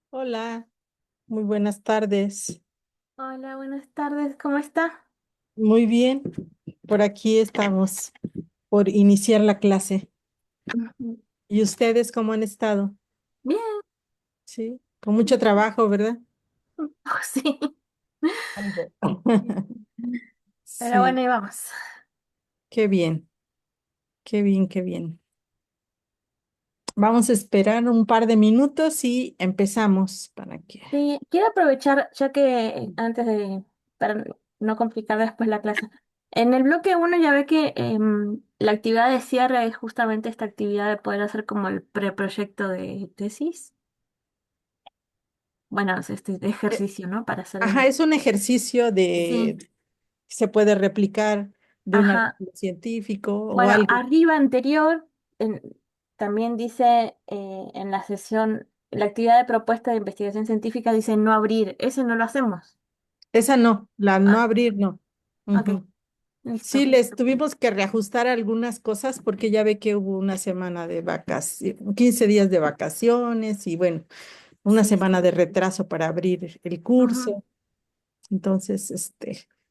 Hola, muy buenas tardes. Hola, buenas tardes, ¿cómo está? Muy bien, por aquí estamos por iniciar la clase. Ujú. ¿Y ustedes cómo han estado? Bien, Sí, con mucho trabajo, ¿verdad? sí, Algo. pero bueno, Sí, ahí vamos. qué bien, qué bien, qué bien. Vamos a esperar un par de minutos y empezamos para que... Sí, quiero aprovechar, ya que para no complicar después la clase, en el bloque uno ya ve que la actividad de cierre es justamente esta actividad de poder hacer como el preproyecto de tesis. Bueno, es este eh, ejercicio, ¿no? Para hacer Ajá, es un ejercicio Sí, se puede replicar de un ajá. artículo científico o Bueno, algo. arriba anterior en- también dice en la sesión, la actividad de propuesta de investigación científica dice no abrir, ese no lo hacemos. Esa no, la no Ah, abrir, no. ok, Ujú. Sí, listo. les tuvimos que reajustar algunas cosas porque ya ve que hubo una semana de vacaciones, 15 días de vacaciones y bueno, una Sí, sí. semana de retraso para abrir el Ujú. curso. Entonces,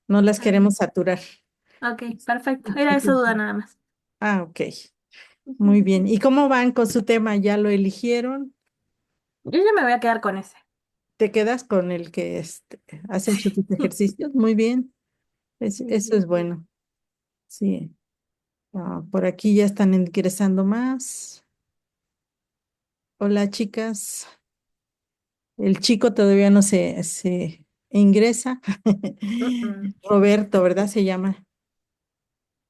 no las Ah, queremos saturar. ok, perfecto. Era esa duda nada más. Ah, ok. Ujú. Muy bien. ¿Y cómo van con su tema? ¿Ya lo eligieron? Yo ya me voy a quedar con ese. ¿Te quedas con el que has hecho tus ejercicios? Muy bien. Sí, Eso sí. es bueno. Sí. Ah, por aquí ya están ingresando más. Hola, chicas. El chico todavía no se ingresa. Mm, Roberto, ¿verdad? Se llama.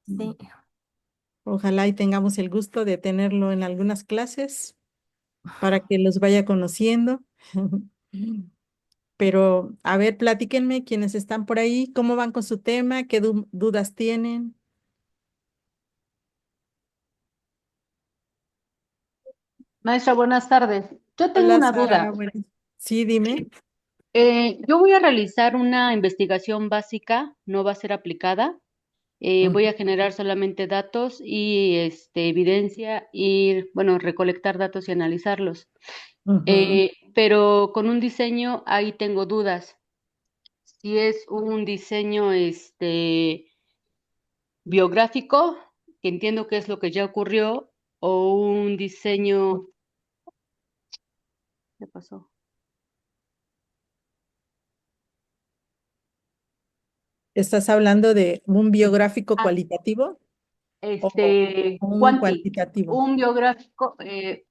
sí. Ojalá y tengamos el gusto de tenerlo en algunas clases para que los vaya conociendo. Pero, a ver, platíquenme quienes están por ahí, cómo van con su tema, qué dudas tienen. Maestra, buenas tardes. Yo tengo Hola, una duda. Sara. Bueno, sí, dime. Yo voy a realizar una investigación básica, no va a ser aplicada. Ujú, Voy a generar solamente datos y evidencia y, bueno, recolectar datos y analizarlos. ujú. Pero con un diseño ahí tengo dudas. Si es un diseño biográfico, que entiendo que es lo que ya ocurrió, o un diseño, ¿qué pasó? ¿Estás hablando de un biográfico Ah, cualitativo o un cuantitativo? un biográfico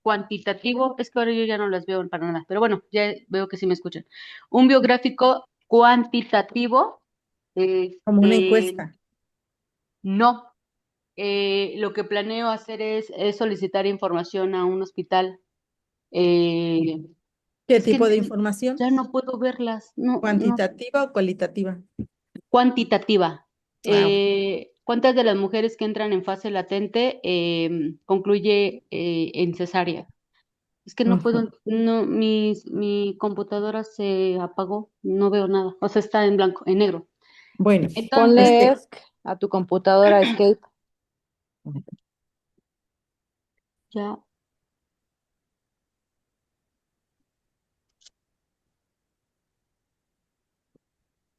cuantitativo, es que ahora yo ya no las veo para nada, pero bueno, ya veo que sí me escuchan. Un biográfico cuantitativo, Como una este, encuesta. no. Lo que planeo hacer es solicitar información a un hospital. Eh, ¿Qué es que tipo de información? ya no puedo verlas, no, no, ¿Cuantitativa o cualitativa? cuantitativa. Ah, ok. ¿Cuántas de las mujeres que entran en fase latente concluye en cesárea? Es que no Ujú. puedo, no, mi computadora se apagó, no veo nada, o sea, está en blanco, en negro. Bueno, Entonces, Ponle ESC a tu computadora Escape. ya,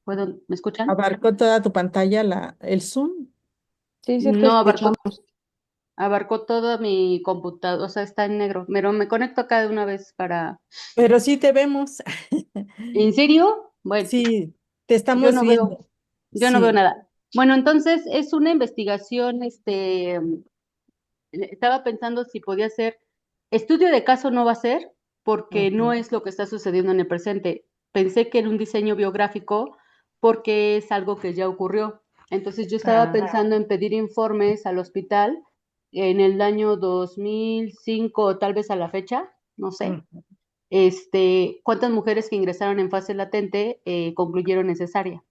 ¿puedo, me escuchan? abarcó toda tu pantalla el Zoom, Sí, sí, te No escuchamos. abarcó toda mi computadora, o sea, está en negro, pero me conecto acá de una vez para... pero sí te vemos. ¿En serio? Bueno, Sí, te yo estamos no viendo. veo, yo no veo Sí. nada. Bueno, entonces es una investigación, estaba pensando si podía ser, estudio de caso no va a ser, porque no Ujú. es lo que está sucediendo en el presente. Pensé que era un diseño biográfico porque es algo que ya ocurrió. Entonces yo estaba Ah, pensando en pedir informes al hospital en el año 2005 o tal vez a la fecha, no sé, ujú. cuántas mujeres que ingresaron en fase latente concluyeron en cesárea.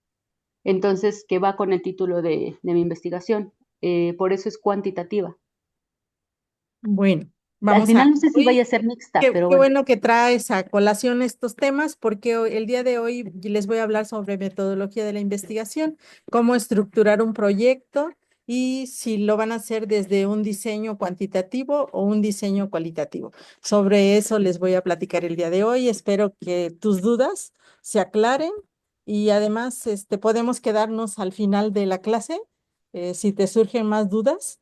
Entonces, que va con el título de mi investigación. Por eso es cuantitativa. Bueno, Al vamos a final no sé si vaya a hoy. ser mixta, Qué, pero qué bueno. bueno que traes a colación estos temas porque el día de hoy les voy a hablar sobre metodología de la investigación, cómo estructurar un proyecto y si lo van a hacer desde un diseño cuantitativo o un diseño cualitativo. Sobre eso les voy a platicar el día de hoy. Espero que tus dudas se aclaren y además podemos quedarnos al final de la clase si te surgen más dudas,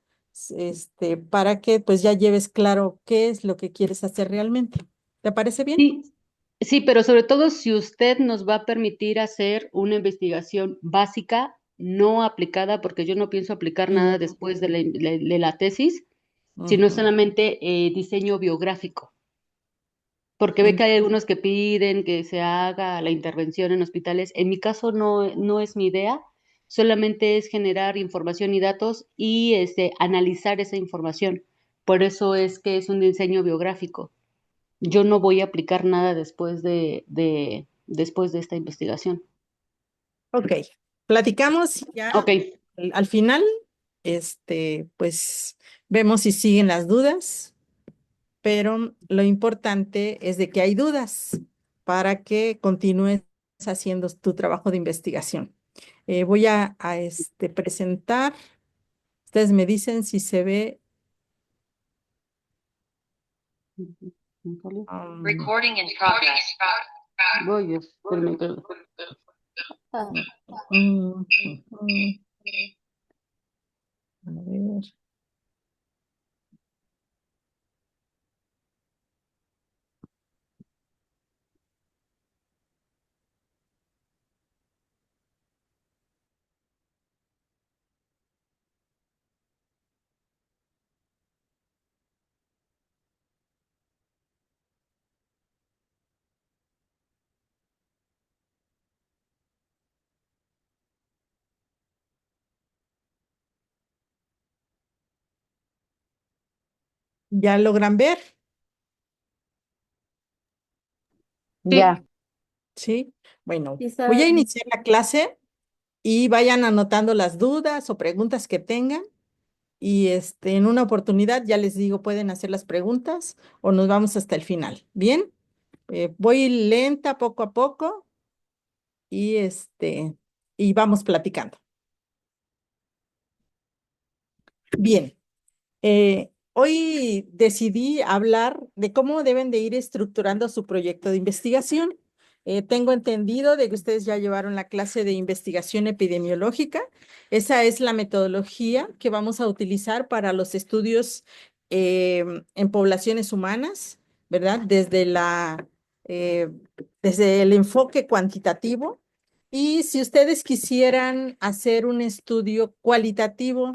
para que pues ya lleves claro qué es lo que quieres hacer realmente. ¿Te parece bien? Sí, sí, pero sobre todo si usted nos va a permitir hacer una investigación básica, no aplicada, porque yo no pienso aplicar nada Mm, después de la tesis, sino ujú. solamente diseño biográfico. Porque ve que hay algunos que piden que se haga la intervención en hospitales. En mi caso no es mi idea, solamente es generar información y datos y analizar esa información. Por eso es que es un diseño biográfico. Yo no voy a aplicar nada después de esta investigación. Ok, platicamos y Ok, ya al final, pues vemos si siguen las dudas, pero lo importante es de que hay dudas para que continúes haciendo tu trabajo de investigación. Voy a presentar, ustedes me dicen si se ve. Recording in progress. voy, espérame, Ah, Mm, ujú. A ver. ¿Ya logran ver? sí, ya, Sí. Bueno, Sí, está voy a bien. iniciar la clase y vayan anotando las dudas o preguntas que tengan. Y en una oportunidad, ya les digo, pueden hacer las preguntas o nos vamos hasta el final. Bien, voy lenta poco a poco y y vamos platicando. Bien. Hoy decidí hablar de cómo deben de ir estructurando su proyecto de investigación. Tengo entendido de que ustedes ya llevaron la clase de investigación epidemiológica. Esa es la metodología que vamos a utilizar para los estudios en poblaciones humanas, ¿verdad? Eh, desde el enfoque cuantitativo. Y si ustedes quisieran hacer un estudio cualitativo,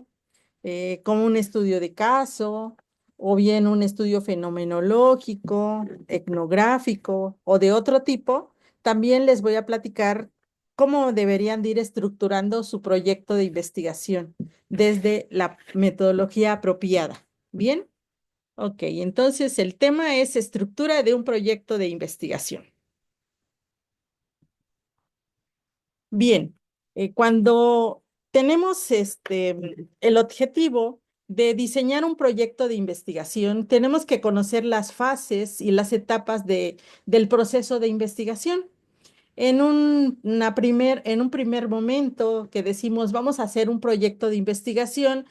como un estudio de caso o bien un estudio fenomenológico, etnográfico o de otro tipo, también les voy a platicar cómo deberían de ir estructurando su proyecto de investigación desde la metodología apropiada. ¿Bien? Ok, entonces el tema es estructura de un proyecto de investigación. Bien, cuando tenemos el objetivo de diseñar un proyecto de investigación, tenemos que conocer las fases y las etapas del proceso de investigación. En un primer momento que decimos vamos a hacer un proyecto de investigación,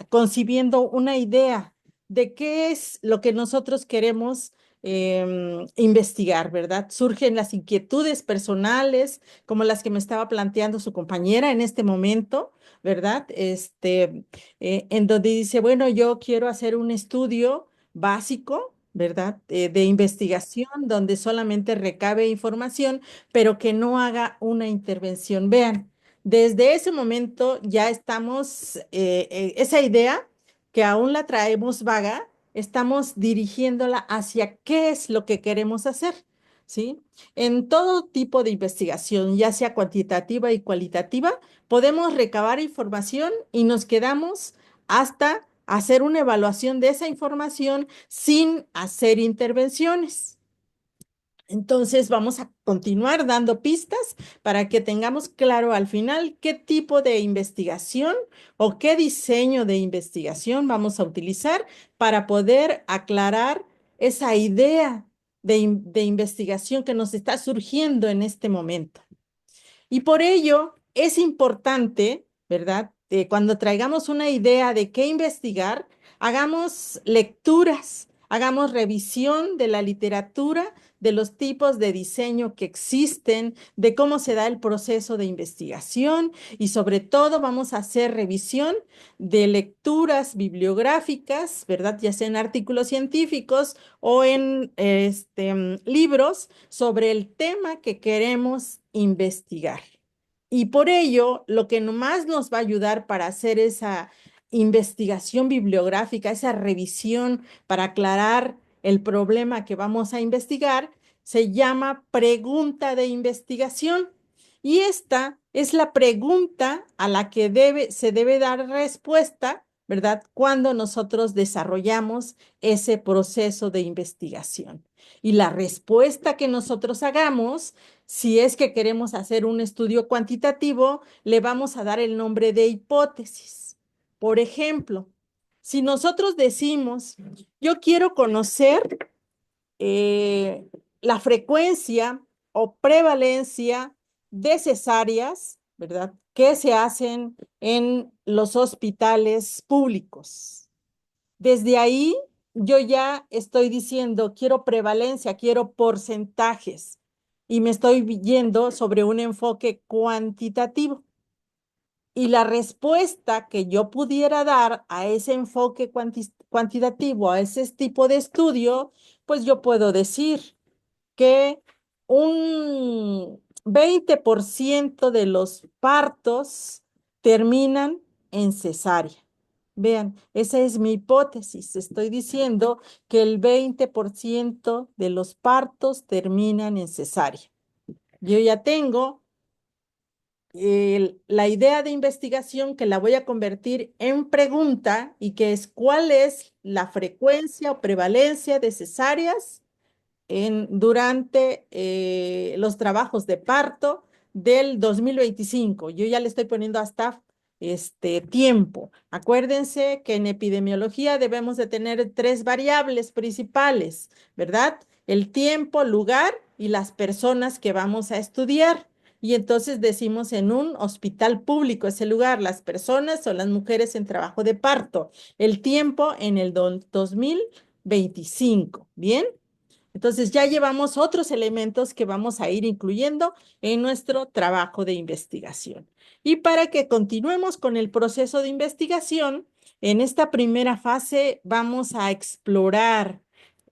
concibiendo una idea de qué es lo que nosotros queremos investigar, ¿verdad? Surgen las inquietudes personales, como las que me estaba planteando su compañera en este momento, ¿verdad? En donde dice, bueno, yo quiero hacer un estudio básico, ¿verdad? De investigación donde solamente recabe información pero que no haga una intervención. Vean, desde ese momento ya estamos, esa idea que aún la traemos vaga, estamos dirigiéndola hacia qué es lo que queremos hacer, ¿sí? En todo tipo de investigación, ya sea cuantitativa y cualitativa, podemos recabar información y nos quedamos hasta hacer una evaluación de esa información sin hacer intervenciones. Entonces vamos a continuar dando pistas para que tengamos claro al final qué tipo de investigación o qué diseño de investigación vamos a utilizar para poder aclarar esa idea de investigación que nos está surgiendo en este momento. Y por ello es importante, ¿verdad? cuando traigamos una idea de qué investigar, hagamos lecturas, hagamos revisión de la literatura, de los tipos de diseño que existen, de cómo se da el proceso de investigación y sobre todo vamos a hacer revisión de lecturas bibliográficas, ¿verdad? Ya sea en artículos científicos o en libros sobre el tema que queremos investigar. Y por ello, lo que más nos va a ayudar para hacer esa investigación bibliográfica, esa revisión para aclarar el problema que vamos a investigar, se llama pregunta de investigación. Y esta es la pregunta a la que se debe dar respuesta, ¿verdad? Cuando nosotros desarrollamos ese proceso de investigación. Y la respuesta que nosotros hagamos, si es que queremos hacer un estudio cuantitativo, le vamos a dar el nombre de hipótesis. Por ejemplo, si nosotros decimos, yo quiero conocer eh, la frecuencia o prevalencia de cesáreas, ¿verdad? Que se hacen en los hospitales públicos. Desde ahí yo ya estoy diciendo, quiero prevalencia, quiero porcentajes y me estoy yendo sobre un enfoque cuantitativo. Y la respuesta que yo pudiera dar a ese enfoque cuantitativo, a ese tipo de estudio, pues yo puedo decir que un 20% de los partos terminan en cesárea. Vean, esa es mi hipótesis. Estoy diciendo que el 20% de los partos terminan en cesárea. Yo ya tengo la idea de investigación que la voy a convertir en pregunta y que es ¿cuál es la frecuencia o prevalencia de cesáreas durante los trabajos de parto del 2025? Yo ya le estoy poniendo hasta tiempo. Acuérdense que en epidemiología debemos de tener tres variables principales, ¿verdad? El tiempo, lugar y las personas que vamos a estudiar. Y entonces decimos en un hospital público ese lugar, las personas son las mujeres en trabajo de parto, el tiempo en el 2025, ¿bien? Entonces ya llevamos otros elementos que vamos a ir incluyendo en nuestro trabajo de investigación. Y para que continuemos con el proceso de investigación, en esta primera fase vamos a explorar,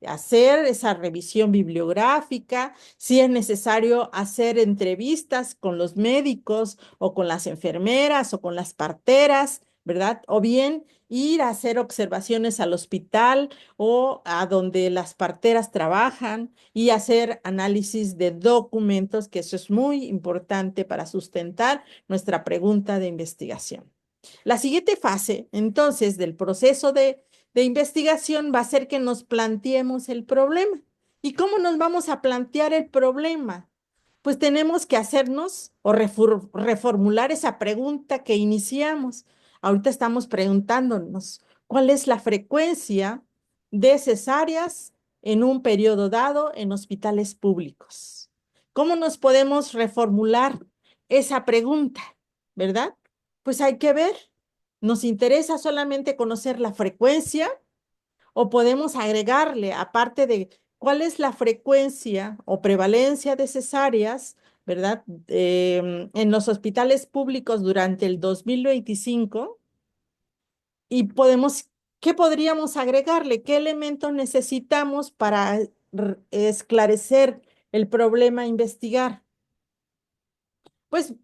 hacer esa revisión bibliográfica, si es necesario hacer entrevistas con los médicos o con las enfermeras o con las parteras, ¿verdad? O bien ir a hacer observaciones al hospital o a donde las parteras trabajan y hacer análisis de documentos, que eso es muy importante para sustentar nuestra pregunta de investigación. La siguiente fase, entonces, del proceso de investigación va a ser que nos planteemos el problema. ¿Y cómo nos vamos a plantear el problema? Pues tenemos que hacernos o reformular esa pregunta que iniciamos. Ahorita estamos preguntándonos, ¿cuál es la frecuencia de cesáreas en un periodo dado en hospitales públicos? ¿Cómo nos podemos reformular esa pregunta? ¿Verdad? Pues hay que ver. ¿Nos interesa solamente conocer la frecuencia o podemos agregarle, aparte de cuál es la frecuencia o prevalencia de cesáreas, ¿verdad? En los hospitales públicos durante el 2025 y ¿qué podríamos agregarle? ¿Qué elementos necesitamos para esclarecer el problema a investigar? Pues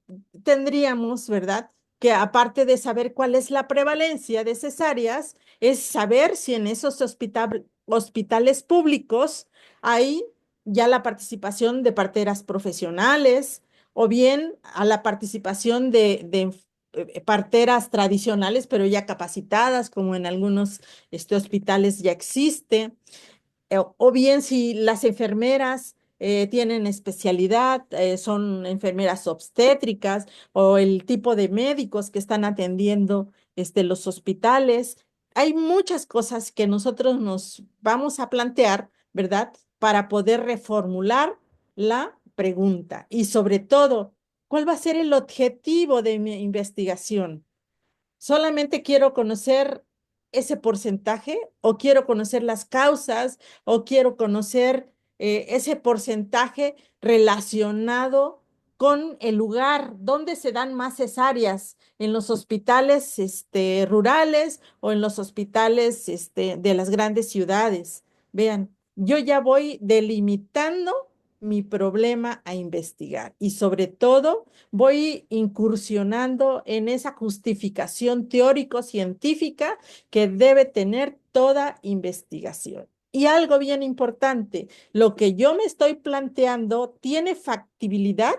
tendríamos, ¿verdad? Que aparte de saber cuál es la prevalencia de cesáreas, es saber si en esos hospitales públicos hay ya la participación de parteras profesionales o bien a la participación de parteras tradicionales, pero ya capacitadas, como en algunos hospitales ya existe o bien si las enfermeras tienen especialidad, son enfermeras obstétricas o el tipo de médicos que están atendiendo los hospitales. Hay muchas cosas que nosotros nos vamos a plantear, ¿verdad? Para poder reformular la pregunta y sobre todo, ¿cuál va a ser el objetivo de mi investigación? Solamente quiero conocer ese porcentaje o quiero conocer las causas o quiero conocer ese porcentaje relacionado con el lugar donde se dan más cesáreas, en los hospitales rurales o en los hospitales de las grandes ciudades. Vean, yo ya voy delimitando mi problema a investigar y sobre todo voy incursionando en esa justificación teórico-científica que debe tener toda investigación. Y algo bien importante, lo que yo me estoy planteando tiene factibilidad.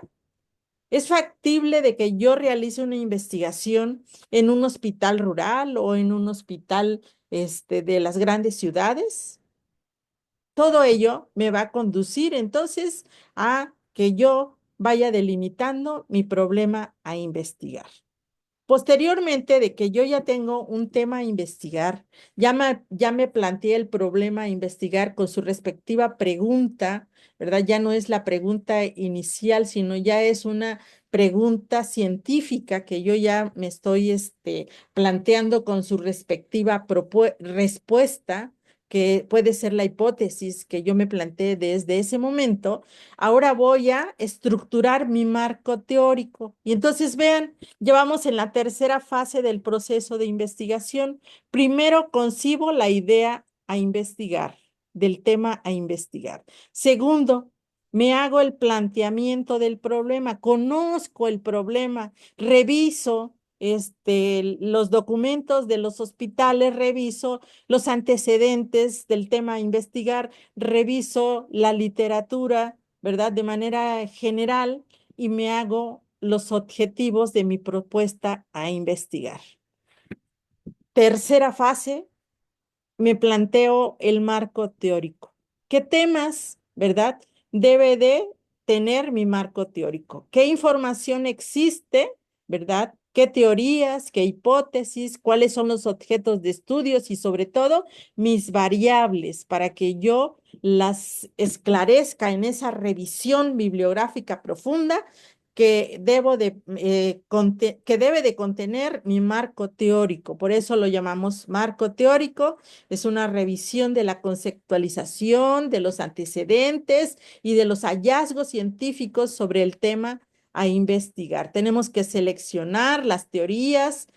¿Es factible de que yo realice una investigación en un hospital rural o en un hospital de las grandes ciudades? Todo ello me va a conducir entonces a que yo vaya delimitando mi problema a investigar. Posteriormente de que yo ya tengo un tema a investigar, ya me planteé el problema a investigar con su respectiva pregunta, ¿verdad? Ya no es la pregunta inicial, sino ya es una pregunta científica que yo ya me estoy planteando con su respectiva respuesta, que puede ser la hipótesis que yo me planteé desde ese momento. Ahora voy a estructurar mi marco teórico. Y entonces vean, llevamos en la tercera fase del proceso de investigación. Primero concibo la idea a investigar, del tema a investigar. Segundo, me hago el planteamiento del problema, conozco el problema, reviso los documentos de los hospitales, reviso los antecedentes del tema a investigar, reviso la literatura, ¿verdad? De manera general y me hago los objetivos de mi propuesta a investigar. Tercera fase, me planteo el marco teórico. ¿Qué temas, verdad, debe de tener mi marco teórico? ¿Qué información existe, verdad? ¿Qué teorías, qué hipótesis, cuáles son los objetos de estudios y sobre todo mis variables para que yo las esclarezca en esa revisión bibliográfica profunda que que debe de contener mi marco teórico? Por eso lo llamamos marco teórico. Es una revisión de la conceptualización, de los antecedentes y de los hallazgos científicos sobre el tema a investigar. Tenemos que seleccionar las teorías,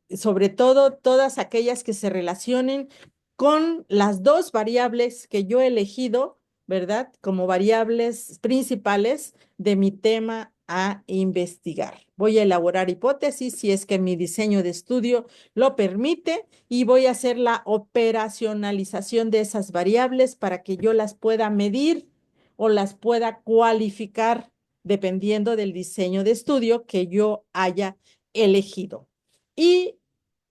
sobre todo todas aquellas que se relacionen con las dos variables que yo he elegido, ¿verdad? Como variables principales de mi tema a investigar. Voy a elaborar hipótesis si es que mi diseño de estudio lo permite y voy a hacer la operacionalización de esas variables para que yo las pueda medir o las pueda cualificar dependiendo del diseño de estudio que yo haya elegido. Y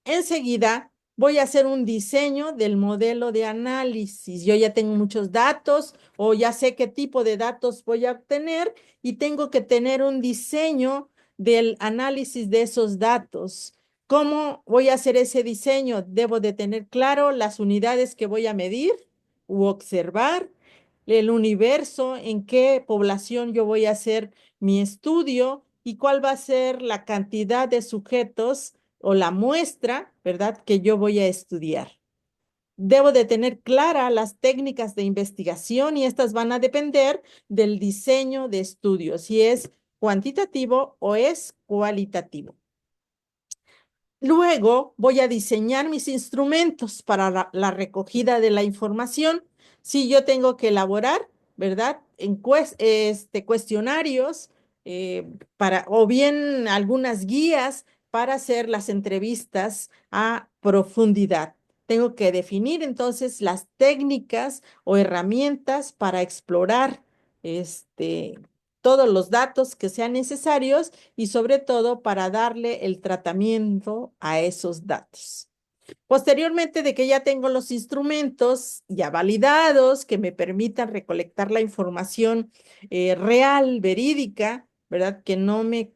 enseguida voy a hacer un diseño del modelo de análisis. Yo ya tengo muchos datos o ya sé qué tipo de datos voy a obtener y tengo que tener un diseño del análisis de esos datos. ¿Cómo voy a hacer ese diseño? Debo de tener claro las unidades que voy a medir u observar, el universo, en qué población yo voy a hacer mi estudio y cuál va a ser la cantidad de sujetos o la muestra, ¿verdad?, que yo voy a estudiar. Debo de tener claras las técnicas de investigación y estas van a depender del diseño de estudio, si es cuantitativo o es cualitativo. Luego voy a diseñar mis instrumentos para la recogida de la información. Si yo tengo que elaborar, ¿verdad? Cuestionarios o bien algunas guías para hacer las entrevistas a profundidad. Tengo que definir entonces las técnicas o herramientas para explorar todos los datos que sean necesarios y sobre todo para darle el tratamiento a esos datos. Posteriormente de que ya tengo los instrumentos ya validados que me permitan recolectar la información real, verídica, ¿verdad? Que no me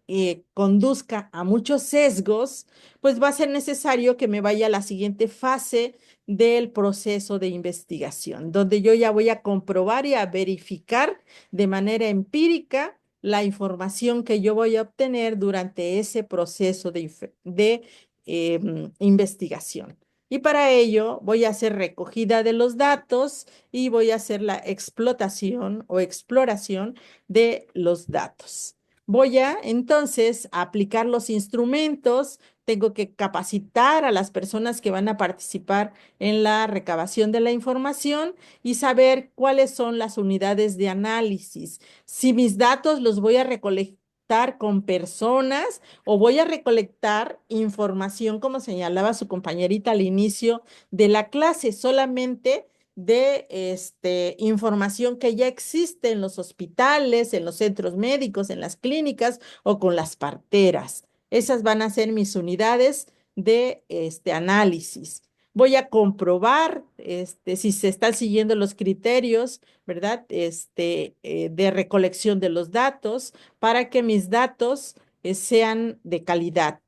conduzca a muchos sesgos, pues va a ser necesario que me vaya a la siguiente fase del proceso de investigación, donde yo ya voy a comprobar y a verificar de manera empírica la información que yo voy a obtener durante ese proceso de investigación. Y para ello voy a hacer recogida de los datos y voy a hacer la explotación o exploración de los datos. Voy a entonces aplicar los instrumentos, tengo que capacitar a las personas que van a participar en la recabación de la información y saber cuáles son las unidades de análisis. Si mis datos los voy a recolectar con personas o voy a recolectar información, como señalaba su compañerita al inicio de la clase, solamente de información que ya existe en los hospitales, en los centros médicos, en las clínicas o con las parteras. Esas van a ser mis unidades de análisis. Voy a comprobar si se están siguiendo los criterios, ¿verdad? De recolección de los datos para que mis datos sean de calidad.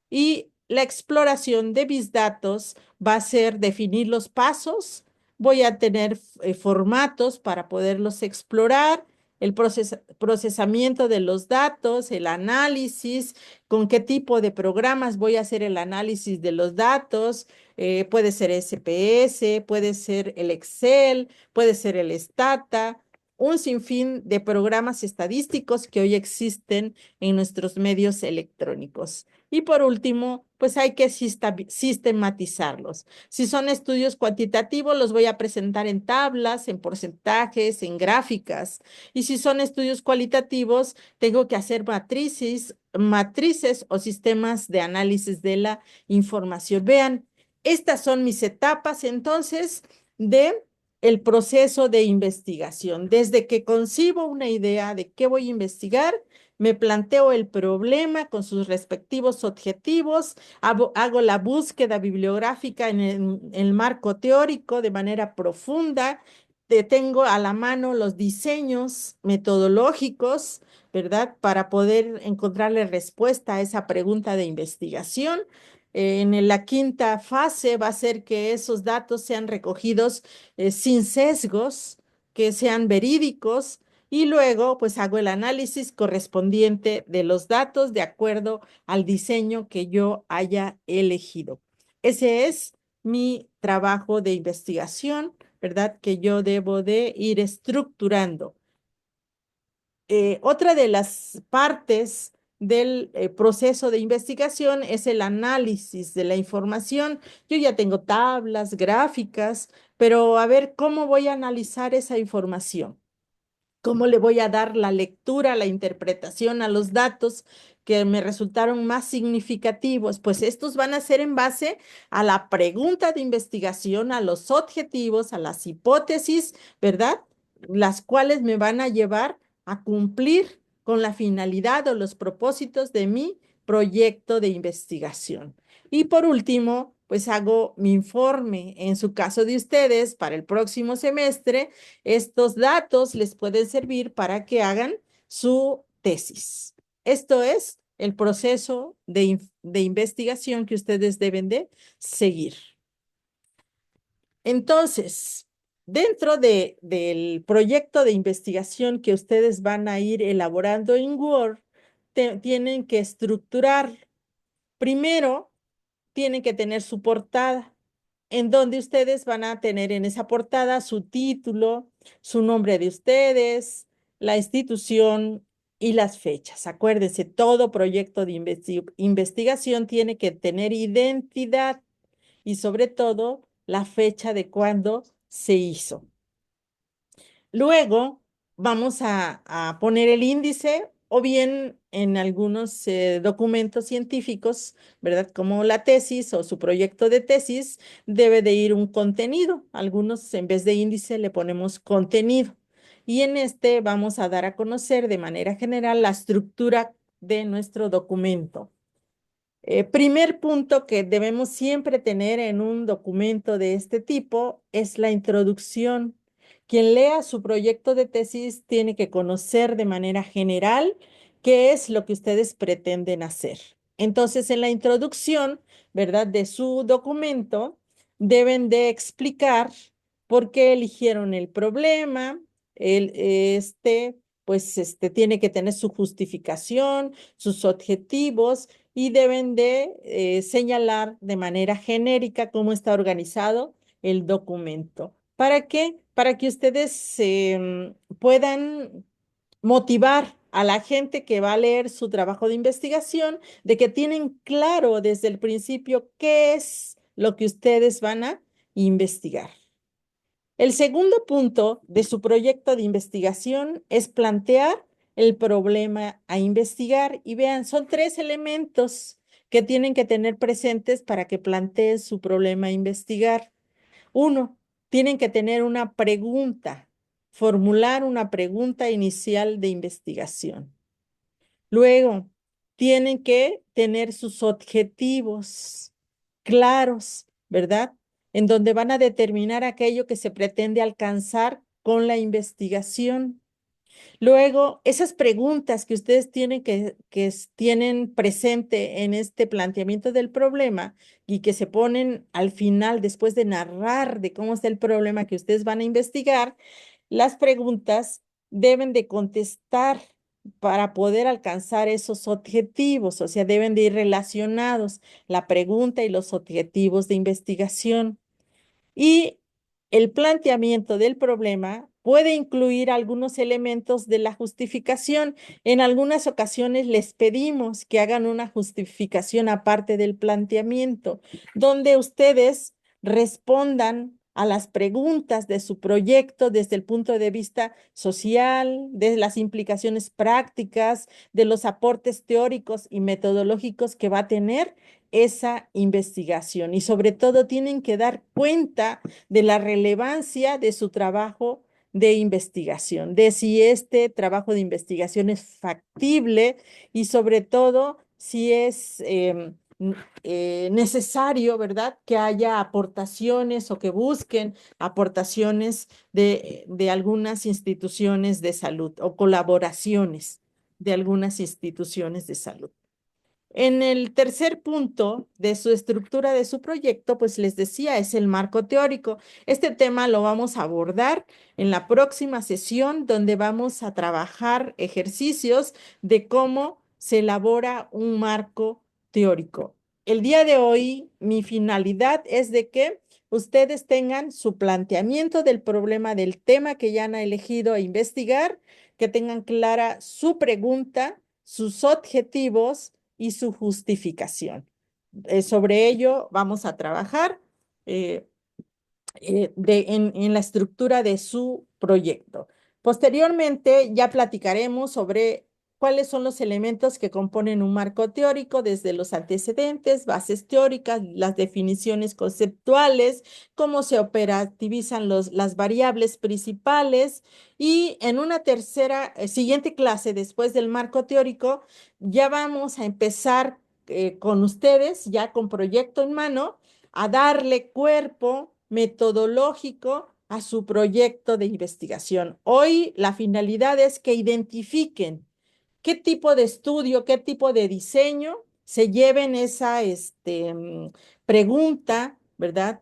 Y la exploración de mis datos va a ser definir los pasos. Voy a tener formatos para poderlos explorar, el procesamiento de los datos, el análisis, con qué tipo de programas voy a hacer el análisis de los datos. Puede ser SPS, puede ser el Excel, puede ser el Stata, un sinfín de programas estadísticos que hoy existen en nuestros medios electrónicos. Y por último, pues hay que sistematizarlos. Si son estudios cuantitativos, los voy a presentar en tablas, en porcentajes, en gráficas. Y si son estudios cualitativos, tengo que hacer matrices o sistemas de análisis de la información. Vean, estas son mis etapas entonces de el proceso de investigación. Desde que concibo una idea de qué voy a investigar, me planteo el problema con sus respectivos objetivos, hago la búsqueda bibliográfica en el marco teórico de manera profunda, tengo a la mano los diseños metodológicos, ¿verdad? Para poder encontrarle respuesta a esa pregunta de investigación. En la quinta fase va a ser que esos datos sean recogidos sin sesgos, que sean verídicos y luego pues hago el análisis correspondiente de los datos de acuerdo al diseño que yo haya elegido. Ese es mi trabajo de investigación, ¿verdad? Que yo debo de ir estructurando. Otra de las partes del proceso de investigación es el análisis de la información. Yo ya tengo tablas, gráficas, pero a ver cómo voy a analizar esa información. ¿Cómo le voy a dar la lectura, la interpretación a los datos que me resultaron más significativos? Pues estos van a ser en base a la pregunta de investigación, a los objetivos, a las hipótesis, ¿verdad? Las cuales me van a llevar a cumplir con la finalidad o los propósitos de mi proyecto de investigación. Y por último, pues hago mi informe, en su caso de ustedes, para el próximo semestre. Estos datos les pueden servir para que hagan su tesis. Esto es el proceso de investigación que ustedes deben de seguir. Entonces, dentro del proyecto de investigación que ustedes van a ir elaborando en Word, tienen que estructurar. Primero, tienen que tener su portada, en donde ustedes van a tener en esa portada su título, su nombre de ustedes, la institución y las fechas. Acuérdense, todo proyecto de investigación tiene que tener identidad y sobre todo la fecha de cuando se hizo. Luego vamos a poner el índice o bien en algunos documentos científicos, ¿verdad? Como la tesis o su proyecto de tesis, debe de ir un contenido. Algunos en vez de índice le ponemos contenido. Y en este vamos a dar a conocer de manera general la estructura de nuestro documento. Primer punto que debemos siempre tener en un documento de este tipo es la introducción. Quien lea su proyecto de tesis tiene que conocer de manera general qué es lo que ustedes pretenden hacer. Entonces, en la introducción, ¿verdad? De su documento, deben de explicar por qué eligieron el problema, pues tiene que tener su justificación, sus objetivos y deben de señalar de manera genérica cómo está organizado el documento. ¿Para qué? Para que ustedes puedan motivar a la gente que va a leer su trabajo de investigación de que tienen claro desde el principio qué es lo que ustedes van a investigar. El segundo punto de su proyecto de investigación es plantear el problema a investigar. Y vean, son tres elementos que tienen que tener presentes para que planteen su problema a investigar. Uno, tienen que tener una pregunta, formular una pregunta inicial de investigación. Luego, tienen que tener sus objetivos claros, ¿verdad? En donde van a determinar aquello que se pretende alcanzar con la investigación. Luego, esas preguntas que ustedes tienen tienen presente en este planteamiento del problema y que se ponen al final, después de narrar de cómo está el problema que ustedes van a investigar, las preguntas deben de contestar para poder alcanzar esos objetivos, o sea, deben de ir relacionados la pregunta y los objetivos de investigación. Y el planteamiento del problema puede incluir algunos elementos de la justificación. En algunas ocasiones les pedimos que hagan una justificación aparte del planteamiento, donde ustedes respondan a las preguntas de su proyecto desde el punto de vista social, de las implicaciones prácticas, de los aportes teóricos y metodológicos que va a tener esa investigación. Y sobre todo tienen que dar cuenta de la relevancia de su trabajo de investigación, de si este trabajo de investigación es factible y sobre todo si es necesario, ¿verdad? Que haya aportaciones o que busquen aportaciones de algunas instituciones de salud o colaboraciones de algunas instituciones de salud. En el tercer punto de su estructura de su proyecto, pues les decía, es el marco teórico. Este tema lo vamos a abordar en la próxima sesión, donde vamos a trabajar ejercicios de cómo se elabora un marco teórico. El día de hoy, mi finalidad es de que ustedes tengan su planteamiento del problema del tema que ya han elegido a investigar, que tengan clara su pregunta, sus objetivos y su justificación. Sobre ello vamos a trabajar en la estructura de su proyecto. Posteriormente ya platicaremos sobre cuáles son los elementos que componen un marco teórico, desde los antecedentes, bases teóricas, las definiciones conceptuales, cómo se operativizan las variables principales y en una tercera, siguiente clase después del marco teórico, ya vamos a empezar con ustedes, ya con proyecto en mano, a darle cuerpo metodológico a su proyecto de investigación. Hoy la finalidad es que identifiquen qué tipo de estudio, qué tipo de diseño se lleven esa pregunta, ¿verdad?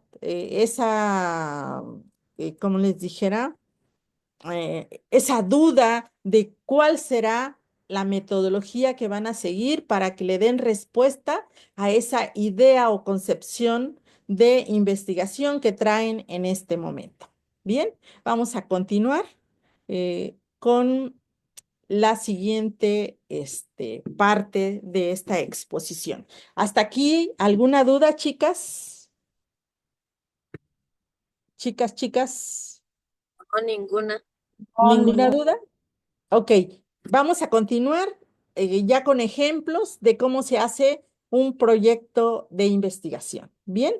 Como les dijera, esa duda de cuál será la metodología que van a seguir para que le den respuesta a esa idea o concepción de investigación que traen en este momento. Bien, vamos a continuar con la siguiente parte de esta exposición. ¿Hasta aquí alguna duda, chicas? Chicas, chicas, No, ninguna. ¿ninguna duda? Ok, vamos a continuar ya con ejemplos de cómo se hace un proyecto de investigación. Bien,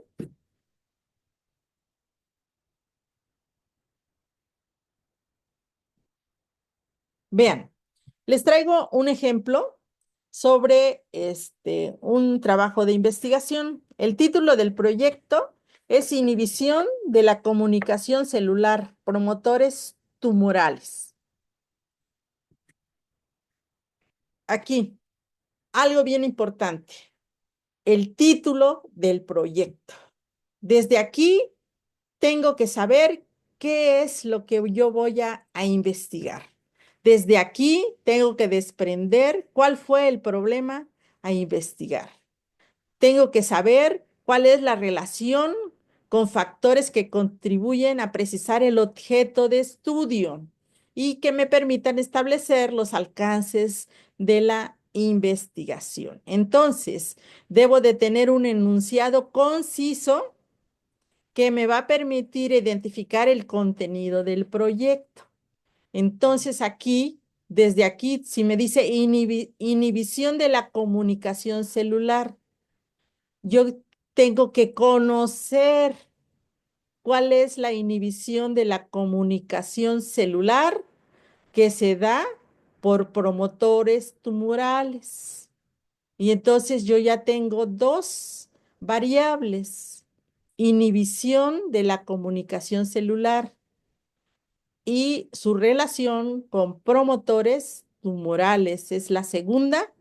vean, les traigo un ejemplo sobre un trabajo de investigación. El título del proyecto es Inhibición de la comunicación celular, promotores tumorales. Aquí, algo bien importante, el título del proyecto. Desde aquí tengo que saber qué es lo que yo voy a investigar. Desde aquí tengo que desprender cuál fue el problema a investigar. Tengo que saber cuál es la relación con factores que contribuyen a precisar el objeto de estudio y que me permitan establecer los alcances de la investigación. Entonces, debo de tener un enunciado conciso que me va a permitir identificar el contenido del proyecto. Entonces, desde aquí, si me dice inhibición de la comunicación celular, yo tengo que conocer cuál es la inhibición de la comunicación celular que se da por promotores tumorales. Y entonces yo ya tengo dos variables: inhibición de la comunicación celular y su relación con promotores tumorales. Es la segunda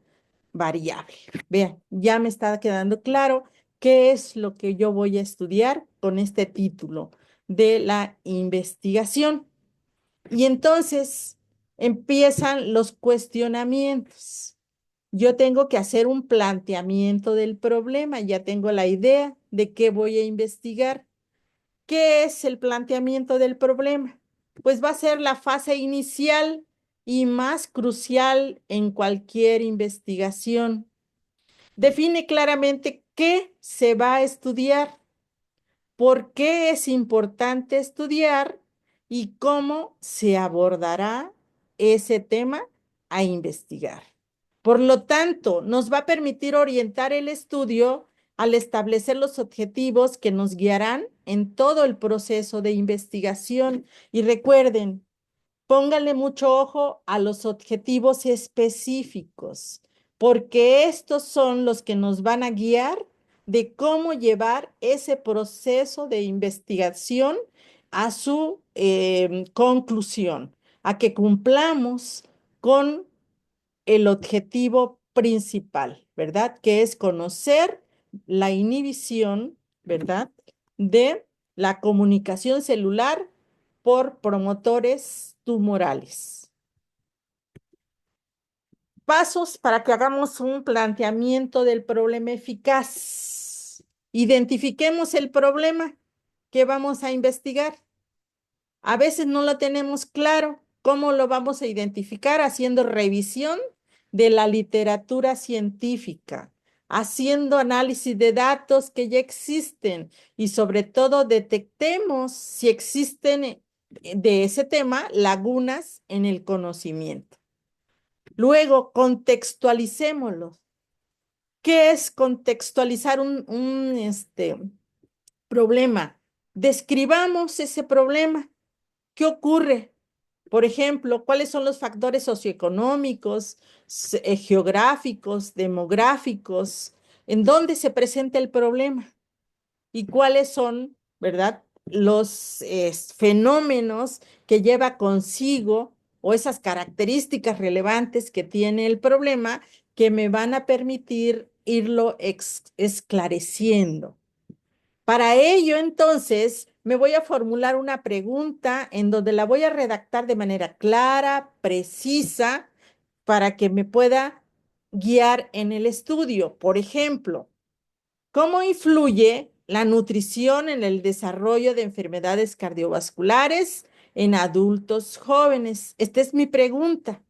variable. Vean, ya me está quedando claro qué es lo que yo voy a estudiar con este título de la investigación. Y entonces empiezan los cuestionamientos. Yo tengo que hacer un planteamiento del problema, ya tengo la idea de qué voy a investigar. ¿Qué es el planteamiento del problema? Pues va a ser la fase inicial y más crucial en cualquier investigación. Define claramente qué se va a estudiar, por qué es importante estudiar y cómo se abordará ese tema a investigar. Por lo tanto, nos va a permitir orientar el estudio al establecer los objetivos que nos guiarán en todo el proceso de investigación. Y recuerden, pónganle mucho ojo a los objetivos específicos, porque estos son los que nos van a guiar de cómo llevar ese proceso de investigación a su conclusión, a que cumplamos con el objetivo principal, ¿verdad? Que es conocer la inhibición, ¿verdad? De la comunicación celular por promotores tumorales. Pasos para que hagamos un planteamiento del problema eficaz. Identifiquemos el problema que vamos a investigar. A veces no lo tenemos claro. ¿Cómo lo vamos a identificar? Haciendo revisión de la literatura científica, haciendo análisis de datos que ya existen y sobre todo detectemos si existen de ese tema lagunas en el conocimiento. Luego, contextualicémoslo. ¿Qué es contextualizar un problema? Describamos ese problema. ¿Qué ocurre? Por ejemplo, ¿cuáles son los factores socioeconómicos, geográficos, demográficos? ¿En dónde se presenta el problema? ¿Y cuáles son, verdad, los fenómenos que lleva consigo o esas características relevantes que tiene el problema que me van a permitir irlo esclareciendo? Para ello, entonces, me voy a formular una pregunta en donde la voy a redactar de manera clara, precisa, para que me pueda guiar en el estudio. Por ejemplo, ¿cómo influye la nutrición en el desarrollo de enfermedades cardiovasculares en adultos jóvenes? Esta es mi pregunta.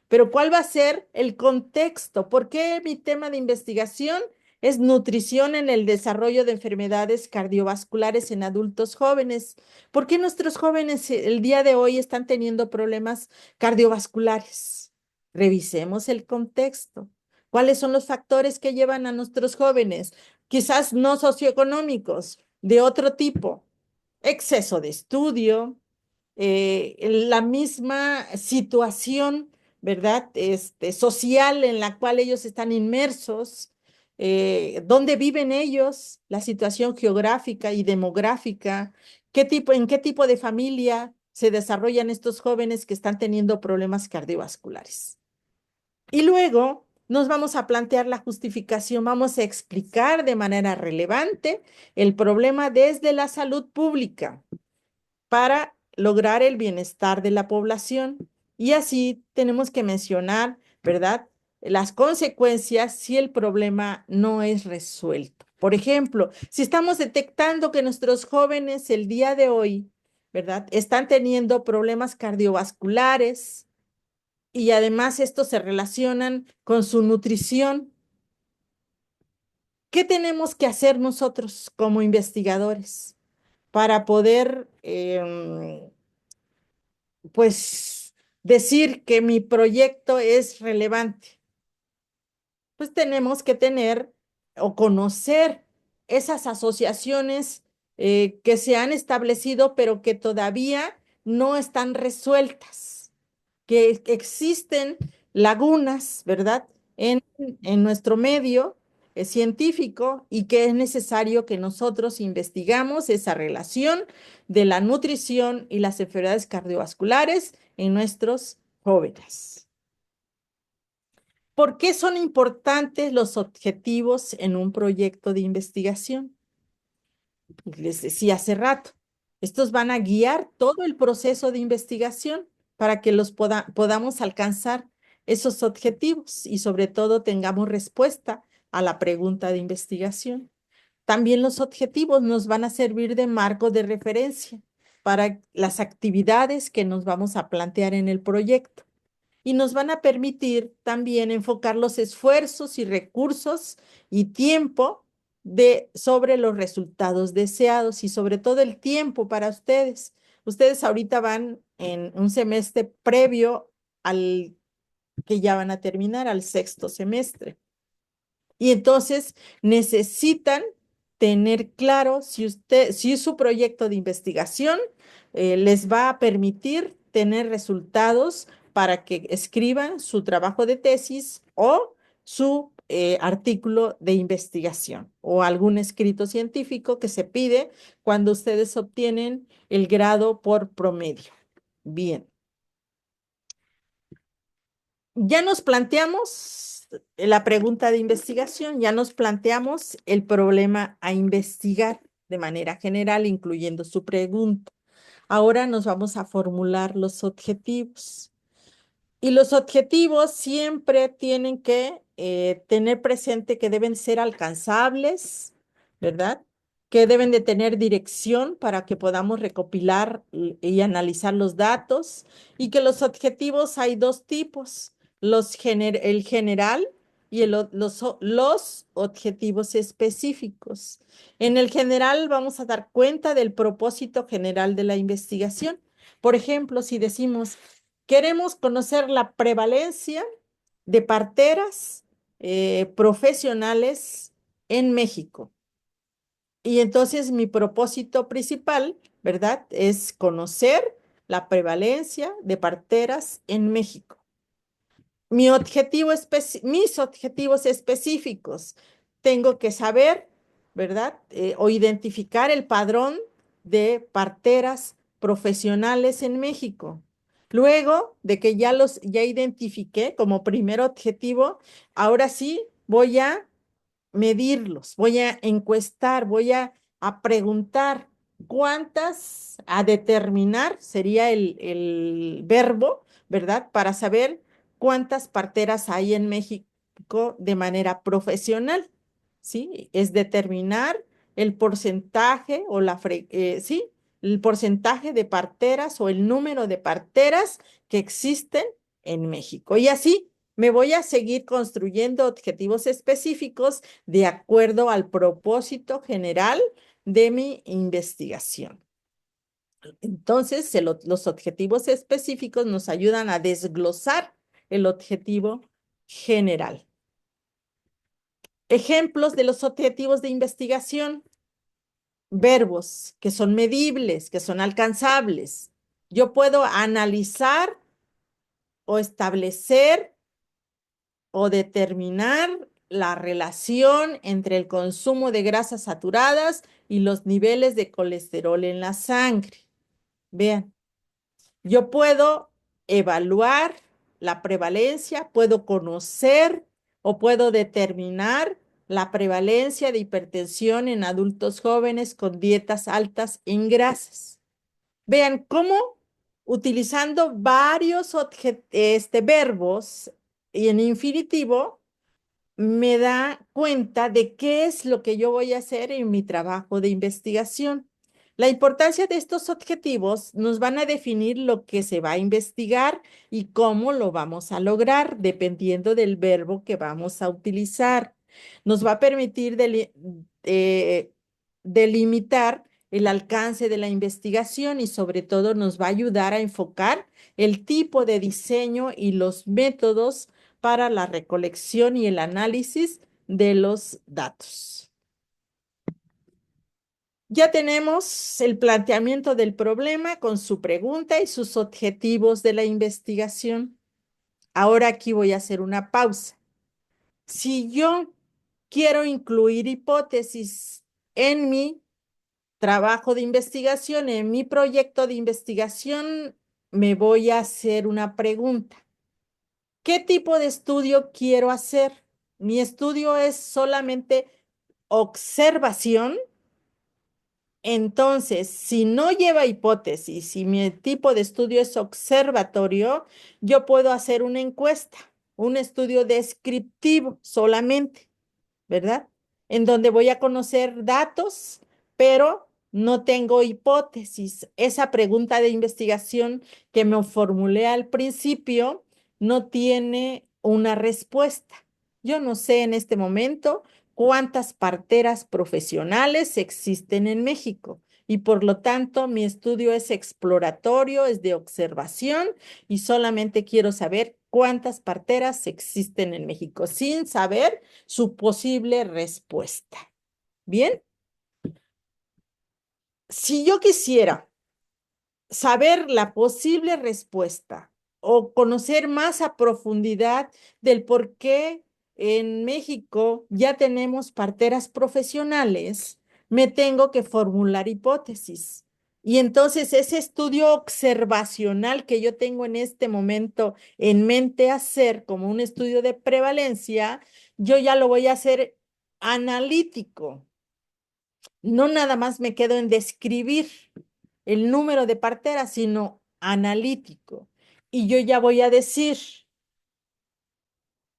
Pero ¿cuál va a ser el contexto? ¿Por qué mi tema de investigación es nutrición en el desarrollo de enfermedades cardiovasculares en adultos jóvenes? ¿Por qué nuestros jóvenes el día de hoy están teniendo problemas cardiovasculares? Revisemos el contexto. ¿Cuáles son los factores que llevan a nuestros jóvenes? Quizás no socioeconómicos, de otro tipo: exceso de estudio, la misma situación, ¿verdad? Social en la cual ellos están inmersos, dónde viven ellos, la situación geográfica y demográfica, en qué tipo de familia se desarrollan estos jóvenes que están teniendo problemas cardiovasculares. Y luego nos vamos a plantear la justificación, vamos a explicar de manera relevante el problema desde la salud pública para lograr el bienestar de la población. Y así tenemos que mencionar, ¿verdad? Las consecuencias si el problema no es resuelto. Por ejemplo, si estamos detectando que nuestros jóvenes el día de hoy, ¿verdad? Están teniendo problemas cardiovasculares y además estos se relacionan con su nutrición, ¿qué tenemos que hacer nosotros como investigadores para poder, pues, decir que mi proyecto es relevante? Pues tenemos que tener o conocer esas asociaciones que se han establecido, pero que todavía no están resueltas, que existen lagunas, ¿verdad? En nuestro medio científico y que es necesario que nosotros investigamos esa relación de la nutrición y las enfermedades cardiovasculares en nuestros jóvenes. ¿Por qué son importantes los objetivos en un proyecto de investigación? Les decía hace rato, estos van a guiar todo el proceso de investigación para que podamos alcanzar esos objetivos y sobre todo tengamos respuesta a la pregunta de investigación. También los objetivos nos van a servir de marco de referencia para las actividades que nos vamos a plantear en el proyecto y nos van a permitir también enfocar los esfuerzos y recursos y tiempo sobre los resultados deseados y sobre todo el tiempo para ustedes. Ustedes ahorita van en un semestre previo al que ya van a terminar, al sexto semestre. Y entonces necesitan tener claro si su proyecto de investigación les va a permitir tener resultados para que escriban su trabajo de tesis o su artículo de investigación o algún escrito científico que se pide cuando ustedes obtienen el grado por promedio. Bien. Ya nos planteamos la pregunta de investigación, ya nos planteamos el problema a investigar de manera general, incluyendo su pregunta. Ahora nos vamos a formular los objetivos. Y los objetivos siempre tienen que tener presente que deben ser alcanzables, ¿verdad? Que deben de tener dirección para que podamos recopilar y analizar los datos y que los objetivos hay dos tipos, el general y los objetivos específicos. En el general vamos a dar cuenta del propósito general de la investigación. Por ejemplo, si decimos, queremos conocer la prevalencia de parteras profesionales en México. Y entonces mi propósito principal, ¿verdad? Es conocer la prevalencia de parteras en México. Mis objetivos específicos, tengo que saber, ¿verdad? O identificar el padrón de parteras profesionales en México. Luego de que ya identifiqué como primer objetivo, ahora sí voy a medirlos, voy a encuestar, a preguntar a determinar, sería el verbo, ¿verdad? Para saber cuántas parteras hay en México de manera profesional, ¿sí? Es determinar el porcentaje sí, el porcentaje de parteras o el número de parteras que existen en México. Y así me voy a seguir construyendo objetivos específicos de acuerdo al propósito general de mi investigación. Entonces, los objetivos específicos nos ayudan a desglosar el objetivo general. Ejemplos de los objetivos de investigación. Verbos que son medibles, que son alcanzables. Yo puedo analizar o establecer o determinar la relación entre el consumo de grasas saturadas y los niveles de colesterol en la sangre. Vean, yo puedo evaluar la prevalencia, puedo conocer o puedo determinar la prevalencia de hipertensión en adultos jóvenes con dietas altas en grasas. Vean cómo utilizando varios verbos y en infinitivo, me da cuenta de qué es lo que yo voy a hacer en mi trabajo de investigación. La importancia de estos objetivos nos van a definir lo que se va a investigar y cómo lo vamos a lograr, dependiendo del verbo que vamos a utilizar. Nos va a permitir delimitar el alcance de la investigación y sobre todo nos va a ayudar a enfocar el tipo de diseño y los métodos para la recolección y el análisis de los datos. Ya tenemos el planteamiento del problema con su pregunta y sus objetivos de la investigación. Ahora aquí voy a hacer una pausa. Si yo quiero incluir hipótesis en mi trabajo de investigación, en mi proyecto de investigación, me voy a hacer una pregunta. ¿Qué tipo de estudio quiero hacer? Mi estudio es solamente observación. Entonces, si no lleva hipótesis, si mi tipo de estudio es observatorio, yo puedo hacer una encuesta, un estudio descriptivo solamente. ¿Verdad? En donde voy a conocer datos, pero no tengo hipótesis. Esa pregunta de investigación que me formulé al principio no tiene una respuesta. Yo no sé en este momento cuántas parteras profesionales existen en México y por lo tanto mi estudio es exploratorio, es de observación y solamente quiero saber cuántas parteras existen en México sin saber su posible respuesta. Bien, si yo quisiera saber la posible respuesta o conocer más a profundidad del por qué en México ya tenemos parteras profesionales, me tengo que formular hipótesis. Y entonces ese estudio observacional que yo tengo en este momento en mente hacer como un estudio de prevalencia, yo ya lo voy a hacer analítico. No nada más me quedo en describir el número de parteras, sino analítico. Y yo ya voy a decir,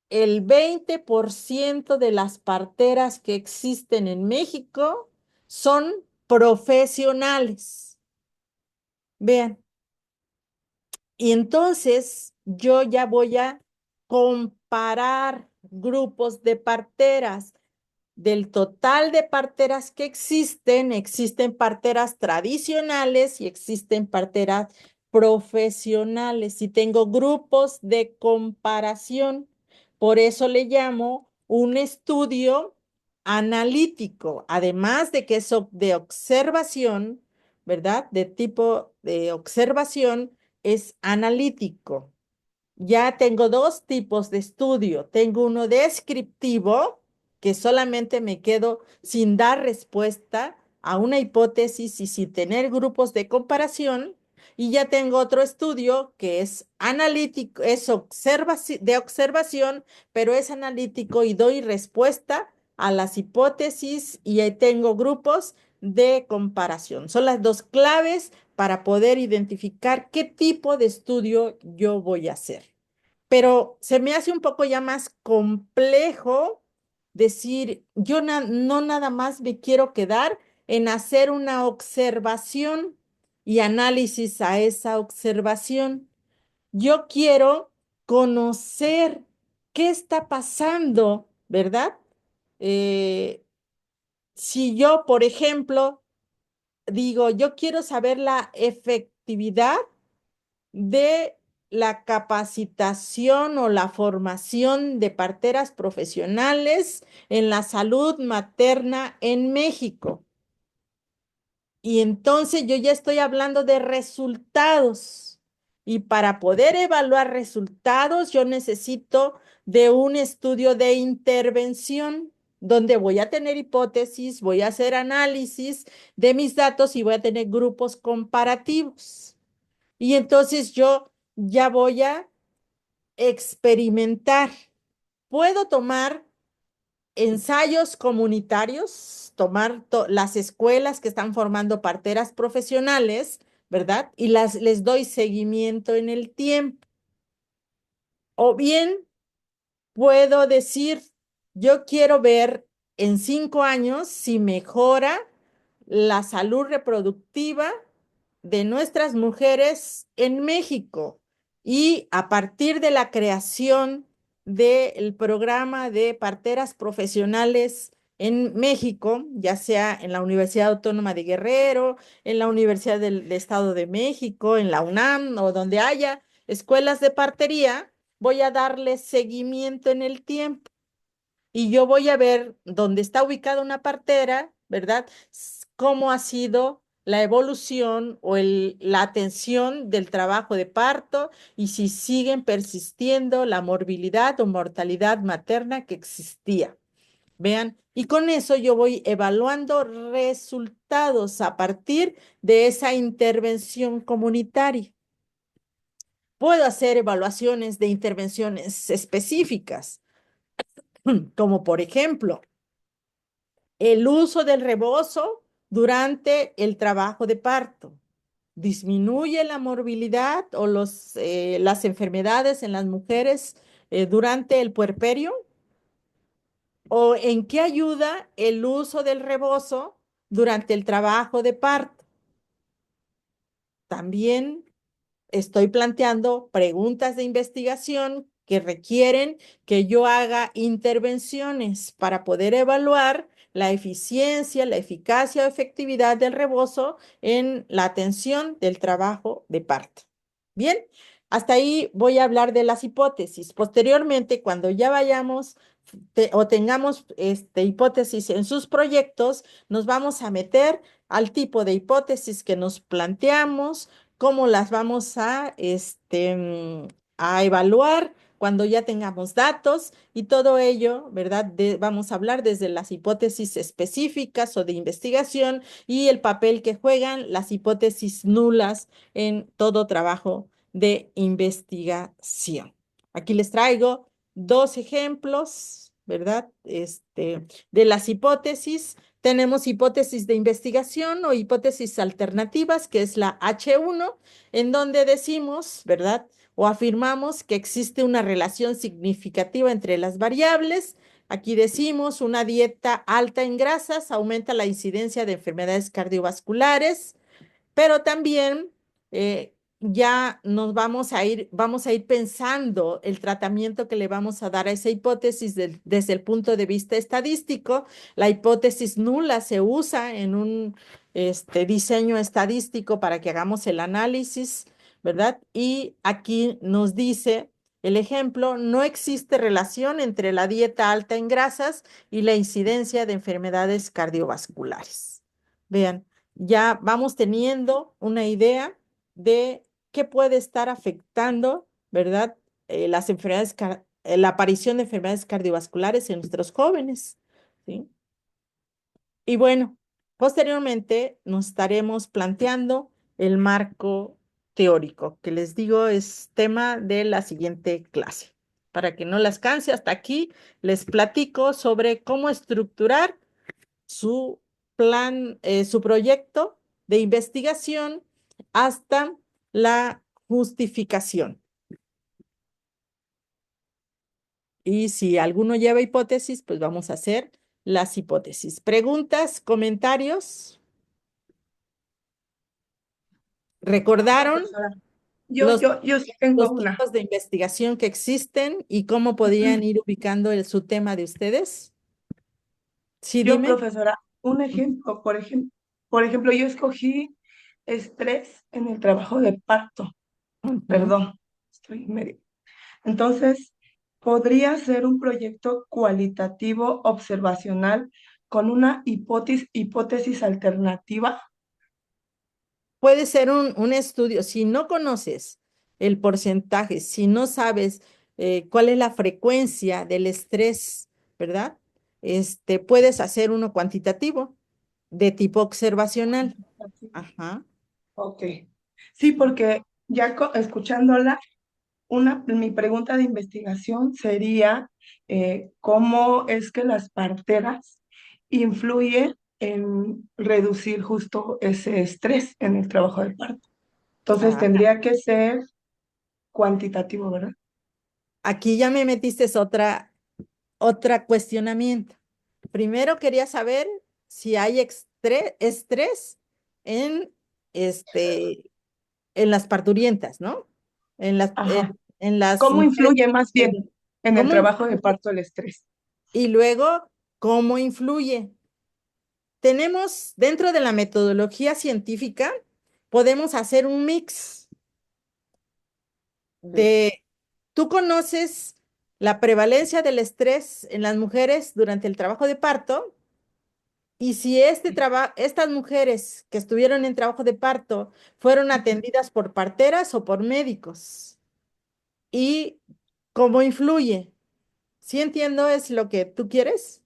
el 20% de las parteras que existen en México son profesionales. Vean, y entonces yo ya voy a comparar grupos de parteras. Del total de parteras que existen parteras tradicionales y existen parteras profesionales y tengo grupos de comparación. Por eso le llamo un estudio analítico, además de que es de observación, ¿verdad? De tipo de observación, es analítico. Ya tengo dos tipos de estudio. Tengo uno descriptivo, que solamente me quedo sin dar respuesta a una hipótesis y sin tener grupos de comparación. Y ya tengo otro estudio que es analítico, es de observación, pero es analítico y doy respuesta a las hipótesis y ahí tengo grupos de comparación. Son las dos claves para poder identificar qué tipo de estudio yo voy a hacer. Pero se me hace un poco ya más complejo decir, yo no nada más me quiero quedar en hacer una observación y análisis a esa observación. Yo quiero conocer qué está pasando, ¿verdad? Eh, si yo, por ejemplo, digo, yo quiero saber la efectividad de la capacitación o la formación de parteras profesionales en la salud materna en México. Y entonces yo ya estoy hablando de resultados. Y para poder evaluar resultados, yo necesito de un estudio de intervención donde voy a tener hipótesis, voy a hacer análisis de mis datos y voy a tener grupos comparativos. Y entonces yo ya voy a experimentar. Puedo tomar ensayos comunitarios, tomar las escuelas que están formando parteras profesionales, ¿verdad? Y les doy seguimiento en el tiempo. O bien puedo decir, yo quiero ver en 5 años si mejora la salud reproductiva de nuestras mujeres en México. Y a partir de la creación del programa de parteras profesionales en México, ya sea en la Universidad Autónoma de Guerrero, en la Universidad del Estado de México, en la UNAM o donde haya escuelas de partería, voy a darle seguimiento en el tiempo y yo voy a ver dónde está ubicada una partera, ¿verdad? Cómo ha sido la evolución o la atención del trabajo de parto y si siguen persistiendo la morbilidad o mortalidad materna que existía. Vean, y con eso yo voy evaluando resultados a partir de esa intervención comunitaria. Puedo hacer evaluaciones de intervenciones específicas, como por ejemplo, el uso del rebozo durante el trabajo de parto. ¿Disminuye la morbilidad o las enfermedades en las mujeres durante el puerperio? ¿O en qué ayuda el uso del rebozo durante el trabajo de parto? También estoy planteando preguntas de investigación que requieren que yo haga intervenciones para poder evaluar la eficiencia, la eficacia o efectividad del rebozo en la atención del trabajo de parto. Bien, hasta ahí voy a hablar de las hipótesis. Posteriormente, cuando ya vayamos o tengamos hipótesis en sus proyectos, nos vamos a meter al tipo de hipótesis que nos planteamos, cómo las vamos a evaluar cuando ya tengamos datos y todo ello, ¿verdad? Vamos a hablar desde las hipótesis específicas o de investigación y el papel que juegan las hipótesis nulas en todo trabajo de investigación. Aquí les traigo dos ejemplos, ¿verdad? De las hipótesis. Tenemos hipótesis de investigación o hipótesis alternativas, que es la H1, en donde decimos, ¿verdad? O afirmamos que existe una relación significativa entre las variables. Aquí decimos, una dieta alta en grasas aumenta la incidencia de enfermedades cardiovasculares, pero también ya vamos a ir pensando el tratamiento que le vamos a dar a esa hipótesis desde el punto de vista estadístico. La hipótesis nula se usa en un diseño estadístico para que hagamos el análisis, ¿verdad? Y aquí nos dice el ejemplo, no existe relación entre la dieta alta en grasas y la incidencia de enfermedades cardiovasculares. Vean, ya vamos teniendo una idea de qué puede estar afectando, ¿verdad? La aparición de enfermedades cardiovasculares en nuestros jóvenes, ¿sí? Y bueno, posteriormente nos estaremos planteando el marco teórico, que les digo es tema de la siguiente clase. Para que no las canse, hasta aquí les platico sobre cómo estructurar su plan, su proyecto de investigación hasta la justificación. Y si alguno lleva hipótesis, pues vamos a hacer las hipótesis. ¿Preguntas, comentarios? ¿Recordaron Profesora, los, yo sí tengo los una. tipos de investigación que existen y cómo podrían ir ubicando su tema de ustedes? Sí, Yo, dime. profesora, un ejemplo, por ejemplo, yo escogí estrés en el trabajo de parto. Ujú. Perdón, estoy medio. Entonces, podría ser un proyecto cualitativo observacional con una hipótesis alternativa. Puede ser un estudio, si no conoces el porcentaje, si no sabes cuál es la frecuencia del estrés, ¿verdad? Puedes hacer uno cuantitativo de tipo observacional. Ajá. Ok. Sí, porque ya escuchándola, mi pregunta de investigación sería cómo es que las parteras influyen en reducir justo ese estrés en el trabajo de parto. Entonces Ah, tendría que ser cuantitativo, ¿verdad? aquí ya me metiste otra cuestionamiento. Primero quería saber si hay estrés en, este, en las parturientas, ¿no? En las, Ajá. en las ¿Cómo mujeres. influye más bien en el ¿Cómo trabajo de influye? parto el estrés? Y luego, ¿cómo influye? Tenemos dentro de la metodología científica, podemos hacer un mix de, tú conoces la prevalencia del estrés en las mujeres durante el trabajo de parto. Y si estas mujeres que estuvieron en trabajo de parto fueron atendidas por parteras o por médicos, y cómo influye, ¿sí entiendo es lo que tú quieres?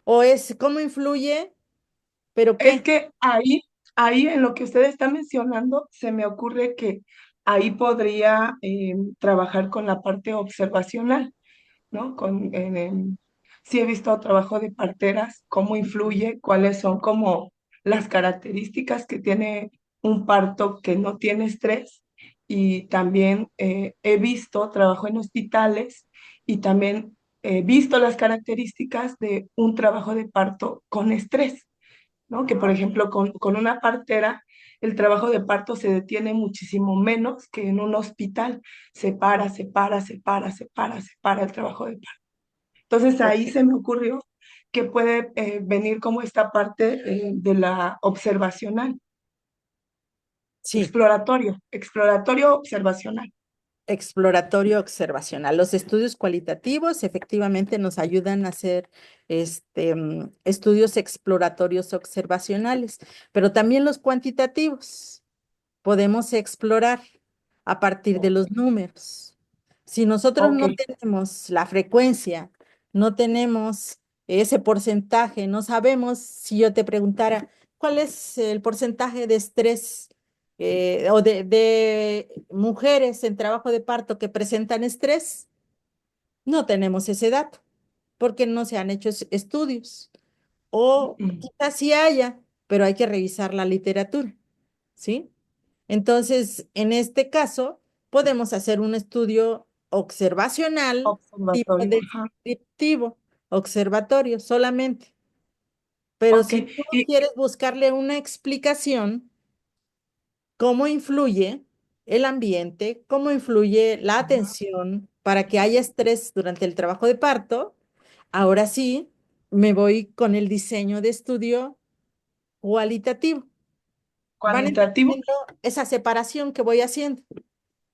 ¿O es cómo influye, pero Es qué? que ahí en lo que usted está mencionando, se me ocurre que ahí podría trabajar con la parte observacional, ¿no? Sí he visto trabajo de parteras, cómo influye, cuáles son como las características que tiene un parto que no tiene estrés. Y también he visto trabajo en hospitales y también he visto las características de un trabajo de parto con estrés, ¿no? Que por ejemplo con una partera el trabajo de parto se detiene muchísimo menos que en un hospital. Se para el trabajo de parto. Entonces Ok. ahí se me ocurrió que puede venir como esta parte de la observacional, Sí, exploratorio observacional. exploratorio observacional. Los estudios cualitativos efectivamente nos ayudan a hacer estudios exploratorios observacionales, pero también los cuantitativos. Podemos explorar a partir de los números. Si nosotros Ok, no tenemos la frecuencia, no tenemos ese porcentaje, no sabemos si yo te preguntara cuál es el porcentaje de estrés o de mujeres en trabajo de parto que presentan estrés, no tenemos ese dato porque no se han hecho estudios. O mm, quizás sí haya, pero hay que revisar la literatura, ¿sí? Entonces, en este caso, podemos hacer un estudio observacional tipo observatorio. Ajá. descriptivo, observatorio solamente. Pero Ok, si tú y quieres buscarle una explicación, cómo influye el ambiente, cómo influye la atención para que haya estrés durante el trabajo de parto, ahora sí me voy con el diseño de estudio cualitativo. Van cualitativo, entendiendo esa separación que voy haciendo,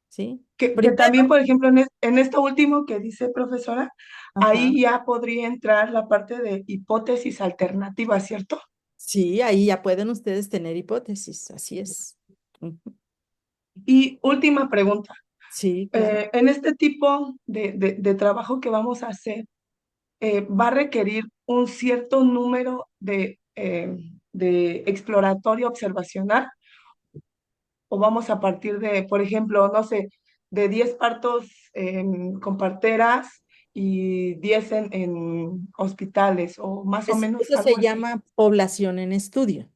¿sí? que Primero, también, por ejemplo, en esto último que dice profesora, ajá, ahí ya podría entrar la parte de hipótesis alternativa, ¿cierto? sí, ahí ya pueden ustedes tener hipótesis, así es. Ujú. Y última pregunta. Sí, claro. En este tipo de trabajo que vamos a hacer, va a requerir un cierto número de exploratorio observacional, o vamos a partir de, por ejemplo, no sé, de 10 partos con parteras y 10 en hospitales, o más o menos Eso se algo así. llama población en estudio.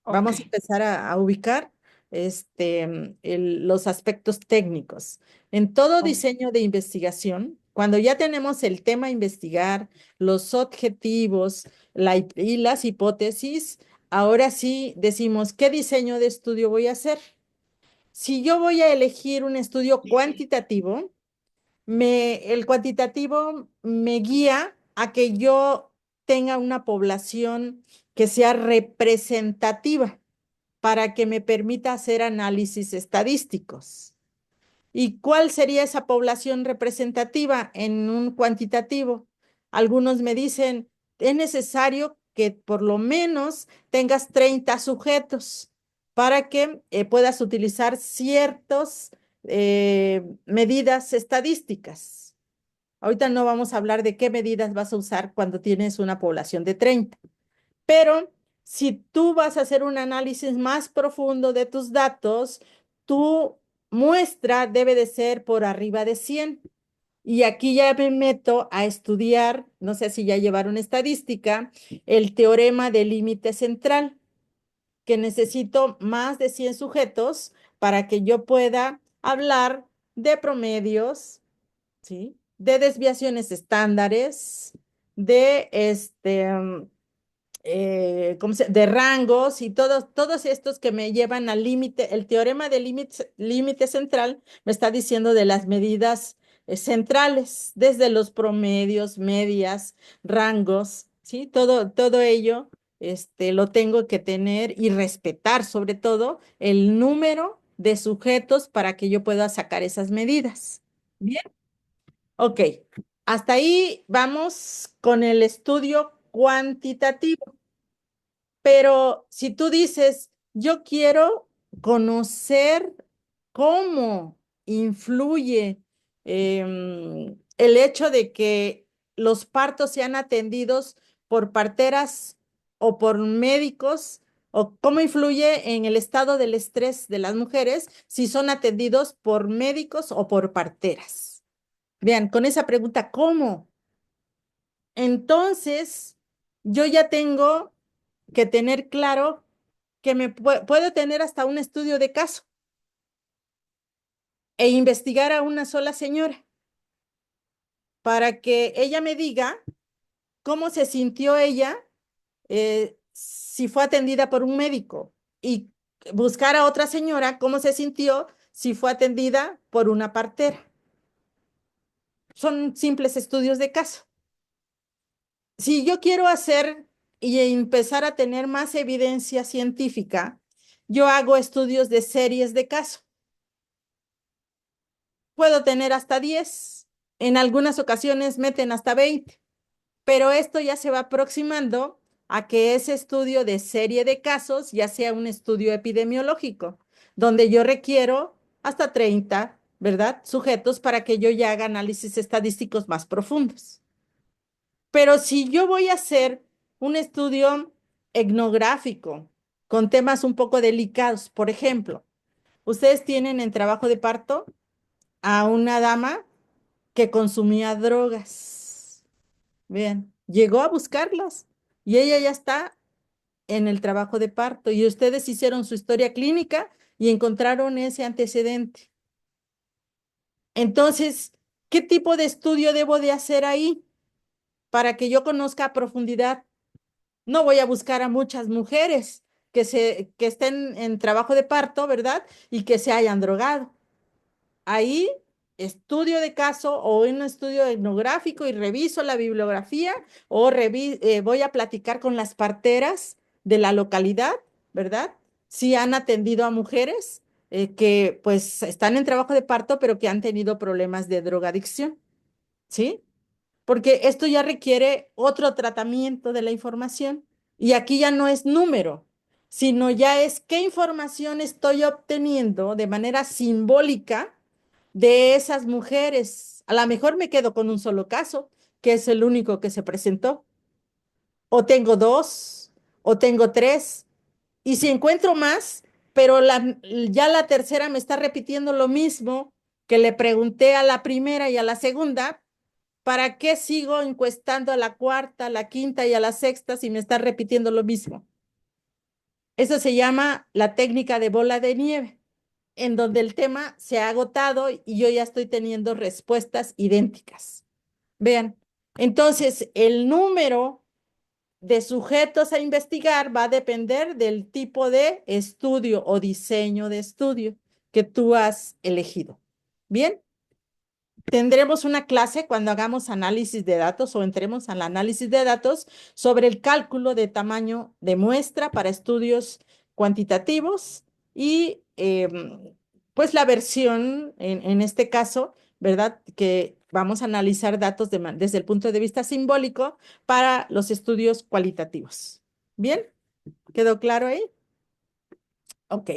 Ok, Vamos a empezar a ubicar los aspectos técnicos. En todo ok. diseño de investigación, cuando ya tenemos el tema a investigar, los objetivos y las hipótesis, ahora sí decimos, ¿qué diseño de estudio voy a hacer? Si yo voy a elegir un estudio cuantitativo, el cuantitativo me guía a que yo tenga una población que sea representativa para que me permita hacer análisis estadísticos. ¿Y cuál sería esa población representativa en un cuantitativo? Algunos me dicen, es necesario que por lo menos tengas 30 sujetos para que puedas utilizar ciertas medidas estadísticas. Ahorita no vamos a hablar de qué medidas vas a usar cuando tienes una población de 30. Pero si tú vas a hacer un análisis más profundo de tus datos, tu muestra debe de ser por arriba de 100. Y aquí ya me meto a estudiar, no sé si ya llevaron estadística, el teorema del límite central, que necesito más de 100 sujetos para que yo pueda hablar de promedios, ¿sí? De desviaciones estándares, de de rangos y todos estos que me llevan al límite. El teorema del límite central me está diciendo de las medidas centrales, desde los promedios, medias, rangos, ¿sí? Todo ello lo tengo que tener y respetar, sobre todo, el número de sujetos para que yo pueda sacar esas medidas. Bien, ok. Hasta ahí vamos con el estudio cuantitativo. Pero si tú dices, yo quiero conocer cómo influye el hecho de que los partos sean atendidos por parteras o por médicos, o cómo influye en el estado del estrés de las mujeres si son atendidos por médicos o por parteras. Vean, con esa pregunta, ¿cómo? Entonces, yo ya tengo que tener claro que puedo tener hasta un estudio de caso e investigar a una sola señora para que ella me diga cómo se sintió ella si fue atendida por un médico y buscar a otra señora cómo se sintió si fue atendida por una partera. Son simples estudios de caso. Si yo quiero hacer y empezar a tener más evidencia científica, yo hago estudios de series de caso. Puedo tener hasta 10, en algunas ocasiones meten hasta 20, pero esto ya se va aproximando a que ese estudio de serie de casos ya sea un estudio epidemiológico, donde yo requiero hasta 30, ¿verdad? Sujetos para que yo ya haga análisis estadísticos más profundos. Pero si yo voy a hacer un estudio etnográfico con temas un poco delicados, por ejemplo, ustedes tienen en trabajo de parto a una dama que consumía drogas. Vean, llegó a buscarlas y ella ya está en el trabajo de parto y ustedes hicieron su historia clínica y encontraron ese antecedente. Entonces, ¿qué tipo de estudio debo de hacer ahí para que yo conozca a profundidad? No voy a buscar a muchas mujeres que estén en trabajo de parto, ¿verdad? Y que se hayan drogado. Ahí estudio de caso o un estudio etnográfico y reviso la bibliografía o voy a platicar con las parteras de la localidad, ¿verdad? Si han atendido a mujeres que pues están en trabajo de parto, pero que han tenido problemas de drogadicción, ¿sí? Porque esto ya requiere otro tratamiento de la información y aquí ya no es número, sino ya es qué información estoy obteniendo de manera simbólica de esas mujeres. A lo mejor me quedo con un solo caso, que es el único que se presentó, o tengo dos, o tengo tres, y si encuentro más, pero ya la tercera me está repitiendo lo mismo que le pregunté a la primera y a la segunda, ¿para qué sigo encuestando a la cuarta, a la quinta y a la sexta si me está repitiendo lo mismo? Eso se llama la técnica de bola de nieve, en donde el tema se ha agotado y yo ya estoy teniendo respuestas idénticas. Vean, entonces el número de sujetos a investigar va a depender del tipo de estudio o diseño de estudio que tú has elegido. Bien, tendremos una clase cuando hagamos análisis de datos o entremos al análisis de datos sobre el cálculo de tamaño de muestra para estudios cuantitativos y pues la versión en este caso, ¿verdad? Que vamos a analizar datos desde el punto de vista simbólico para los estudios cualitativos. ¿Bien? ¿Quedó claro ahí? Ok.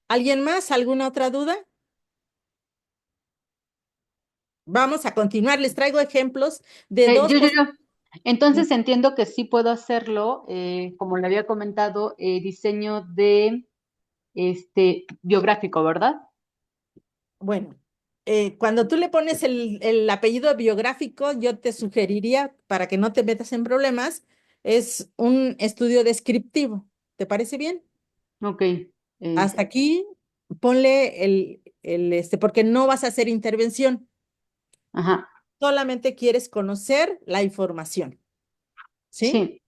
¿Alguien más? ¿Alguna otra duda? Vamos a continuar. Les traigo ejemplos de dos. Yo. Entonces entiendo que sí puedo hacerlo, como le había comentado, diseño de biográfico, ¿verdad? Bueno, cuando tú le pones el apellido biográfico, yo te sugeriría, para que no te metas en problemas, es un estudio descriptivo. ¿Te parece bien? Ok. Hasta aquí ponle porque no vas a hacer intervención, Ajá, solamente quieres conocer la información, ¿sí? sí, y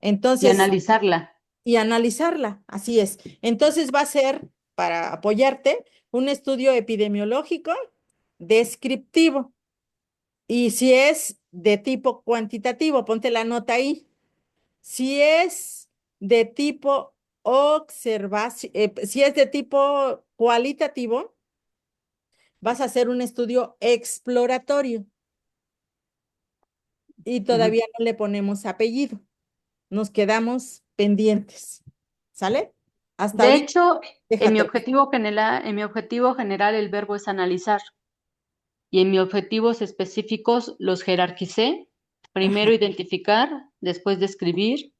Entonces, analizarla. y analizarla, así es. Entonces va a ser, para apoyarte, un estudio epidemiológico descriptivo. Y si es de tipo cuantitativo, ponte la nota ahí. Si es de tipo observación, si es de tipo cualitativo, vas a hacer un estudio exploratorio y Ujú. todavía no le ponemos apellido. Nos quedamos pendientes. ¿Sale? Hasta De ahorita, hecho, déjate. en mi objetivo general el verbo es analizar y en mis objetivos específicos los jerarquicé. Ajá. Primero identificar, después describir,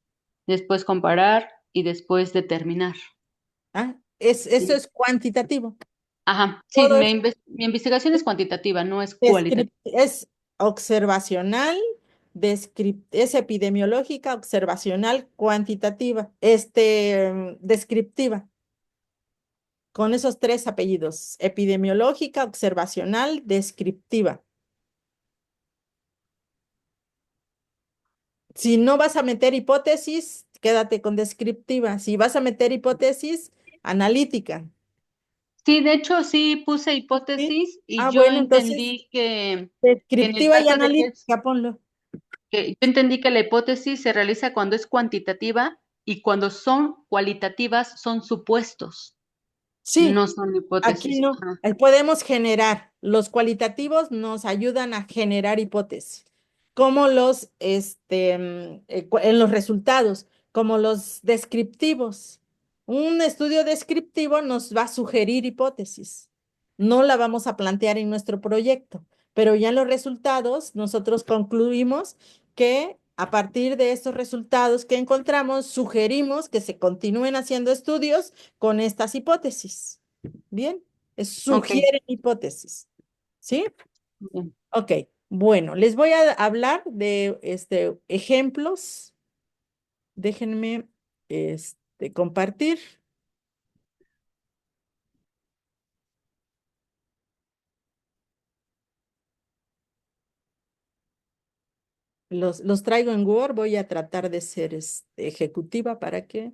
después comparar y después determinar. Ah, eso es cuantitativo. Ajá, sí, Todo es, mi investigación es cuantitativa, no es cualitativa. es observacional, es epidemiológica, observacional, cuantitativa, descriptiva, con esos tres apellidos, epidemiológica, observacional, descriptiva. Si no vas a meter hipótesis, quédate con descriptiva. Si vas a meter hipótesis, analítica. Sí, de hecho sí puse ¿Sí? hipótesis y Ah, yo bueno, entonces, entendí que en el descriptiva y caso de analítica, ponlo. que yo entendí que la hipótesis se realiza cuando es cuantitativa y cuando son cualitativas son supuestos, Sí, no son aquí hipótesis. no. Ajá. Podemos generar. Los cualitativos nos ayudan a generar hipótesis, como en los resultados, como los descriptivos. Un estudio descriptivo nos va a sugerir hipótesis. No la vamos a plantear en nuestro proyecto, pero ya en los resultados nosotros concluimos que a partir de estos resultados que encontramos, sugerimos que se continúen haciendo estudios con estas hipótesis. Bien, Ok, sugieren hipótesis. ¿Sí? bien. Ok, bueno, les voy a hablar de ejemplos. Déjenme compartir. Los traigo en Word. Voy a tratar de ser ejecutiva para que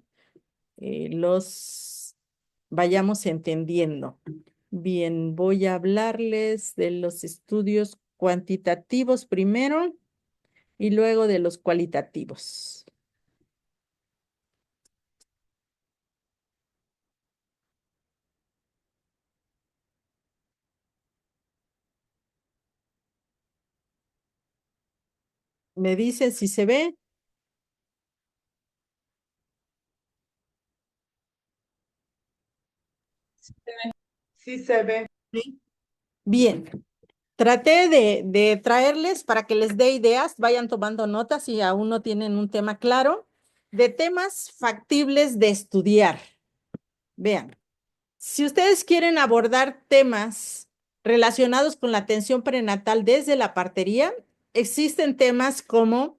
los vayamos entendiendo. Bien, voy a hablarles de los estudios cuantitativos primero y luego de los cualitativos. Me dicen si se ve. Sí se ve. ¿Sí? Bien, traté de traerles para que les dé ideas, vayan tomando notas si aún no tienen un tema claro, de temas factibles de estudiar. Vean, si ustedes quieren abordar temas relacionados con la atención prenatal desde la partería, existen temas como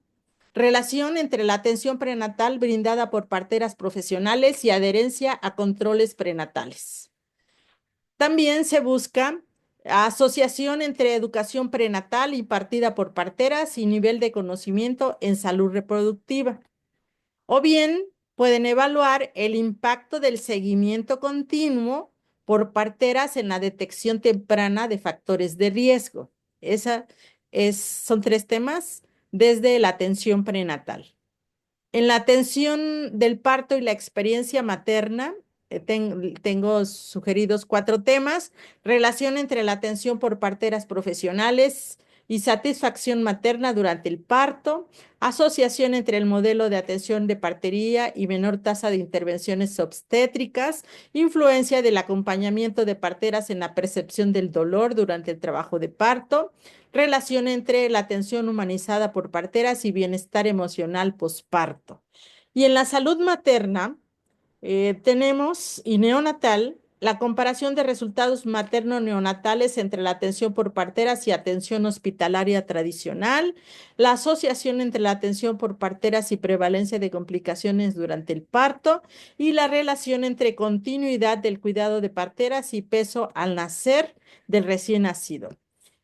relación entre la atención prenatal brindada por parteras profesionales y adherencia a controles prenatales. También se busca asociación entre educación prenatal impartida por parteras y nivel de conocimiento en salud reproductiva. O bien pueden evaluar el impacto del seguimiento continuo por parteras en la detección temprana de factores de riesgo. Son tres temas desde la atención prenatal. En la atención del parto y la experiencia materna, tengo sugeridos cuatro temas: relación entre la atención por parteras profesionales y satisfacción materna durante el parto, asociación entre el modelo de atención de partería y menor tasa de intervenciones obstétricas, influencia del acompañamiento de parteras en la percepción del dolor durante el trabajo de parto, relación entre la atención humanizada por parteras y bienestar emocional posparto. Y en la salud materna tenemos y neonatal la comparación de resultados materno-neonatales entre la atención por parteras y atención hospitalaria tradicional, la asociación entre la atención por parteras y prevalencia de complicaciones durante el parto y la relación entre continuidad del cuidado de parteras y peso al nacer del recién nacido.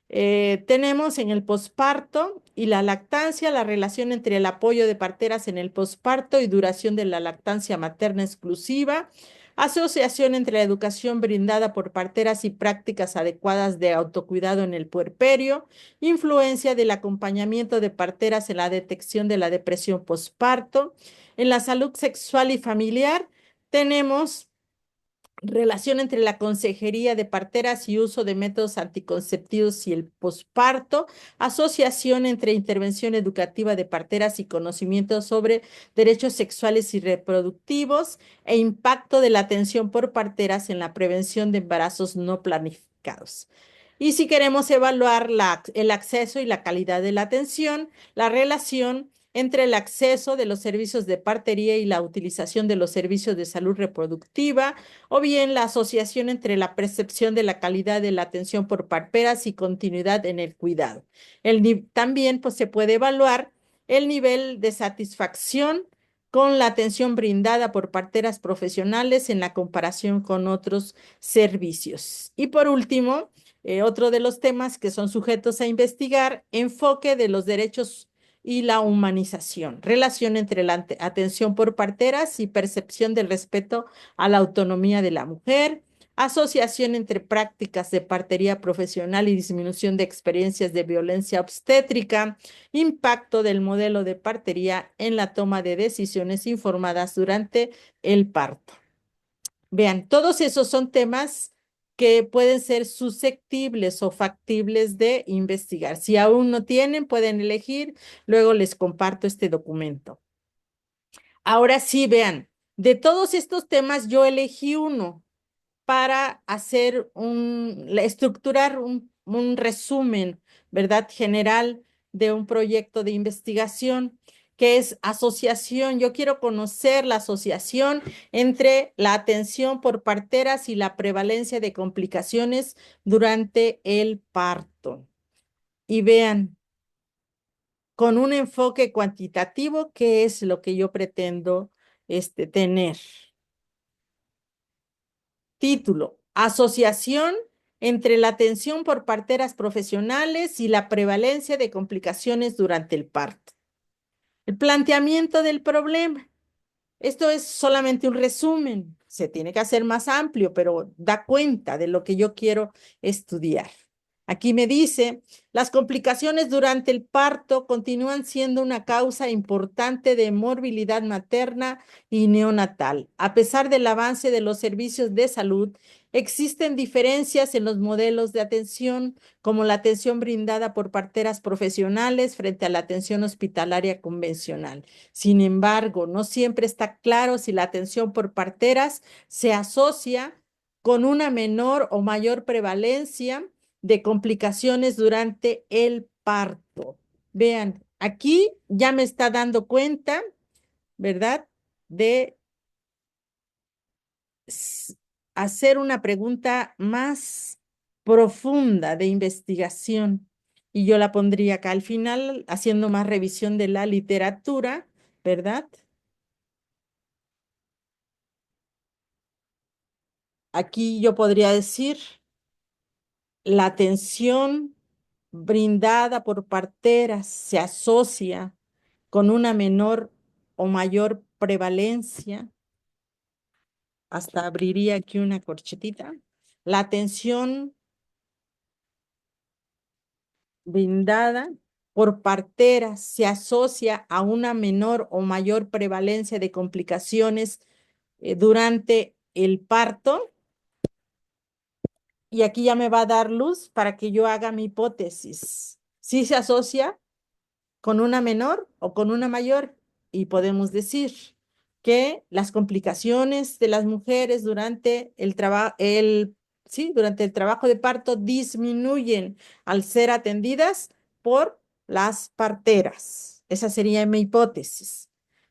Tenemos en el posparto y la lactancia la relación entre el apoyo de parteras en el posparto y duración de la lactancia materna exclusiva, asociación entre la educación brindada por parteras y prácticas adecuadas de autocuidado en el puerperio, influencia del acompañamiento de parteras en la detección de la depresión posparto. En la salud sexual y familiar tenemos relación entre la consejería de parteras y uso de métodos anticonceptivos y el posparto, asociación entre intervención educativa de parteras y conocimiento sobre derechos sexuales y reproductivos e impacto de la atención por parteras en la prevención de embarazos no planificados. Y si queremos evaluar el acceso y la calidad de la atención, la relación entre el acceso de los servicios de partería y la utilización de los servicios de salud reproductiva, o bien la asociación entre la percepción de la calidad de la atención por parteras y continuidad en el cuidado. También pues, se puede evaluar el nivel de satisfacción con la atención brindada por parteras profesionales en la comparación con otros servicios. Y por último, otro de los temas que son sujetos a investigar, enfoque de los derechos y la humanización, relación entre la atención por parteras y percepción del respeto a la autonomía de la mujer, asociación entre prácticas de partería profesional y disminución de experiencias de violencia obstétrica, impacto del modelo de partería en la toma de decisiones informadas durante el parto. Vean, todos esos son temas que pueden ser susceptibles o factibles de investigar. Si aún no tienen, pueden elegir. Luego les comparto este documento. Ahora sí, vean, de todos estos temas yo elegí uno para hacer estructurar un resumen, ¿verdad? General de un proyecto de investigación que es asociación. Yo quiero conocer la asociación entre la atención por parteras y la prevalencia de complicaciones durante el parto. Y vean, con un enfoque cuantitativo, ¿qué es lo que yo pretendo tener? Título: Asociación entre la atención por parteras profesionales y la prevalencia de complicaciones durante el parto. El planteamiento del problema. Esto es solamente un resumen. Se tiene que hacer más amplio, pero da cuenta de lo que yo quiero estudiar. Aquí me dice, las complicaciones durante el parto continúan siendo una causa importante de morbilidad materna y neonatal. A pesar del avance de los servicios de salud, existen diferencias en los modelos de atención, como la atención brindada por parteras profesionales frente a la atención hospitalaria convencional. Sin embargo, no siempre está claro si la atención por parteras se asocia con una menor o mayor prevalencia de complicaciones durante el parto. Vean, aquí ya me está dando cuenta, ¿verdad? De hacer una pregunta más profunda de investigación. Y yo la pondría acá al final, haciendo más revisión de la literatura, ¿verdad? Aquí yo podría decir, la atención brindada por parteras se asocia con una menor o mayor prevalencia. Hasta abriría aquí una corchetita. La atención brindada por parteras se asocia a una menor o mayor prevalencia de complicaciones durante el parto. Y aquí ya me va a dar luz para que yo haga mi hipótesis. ¿Sí se asocia con una menor o con una mayor? Y podemos decir que las complicaciones de las mujeres durante durante el trabajo de parto disminuyen al ser atendidas por las parteras. Esa sería mi hipótesis.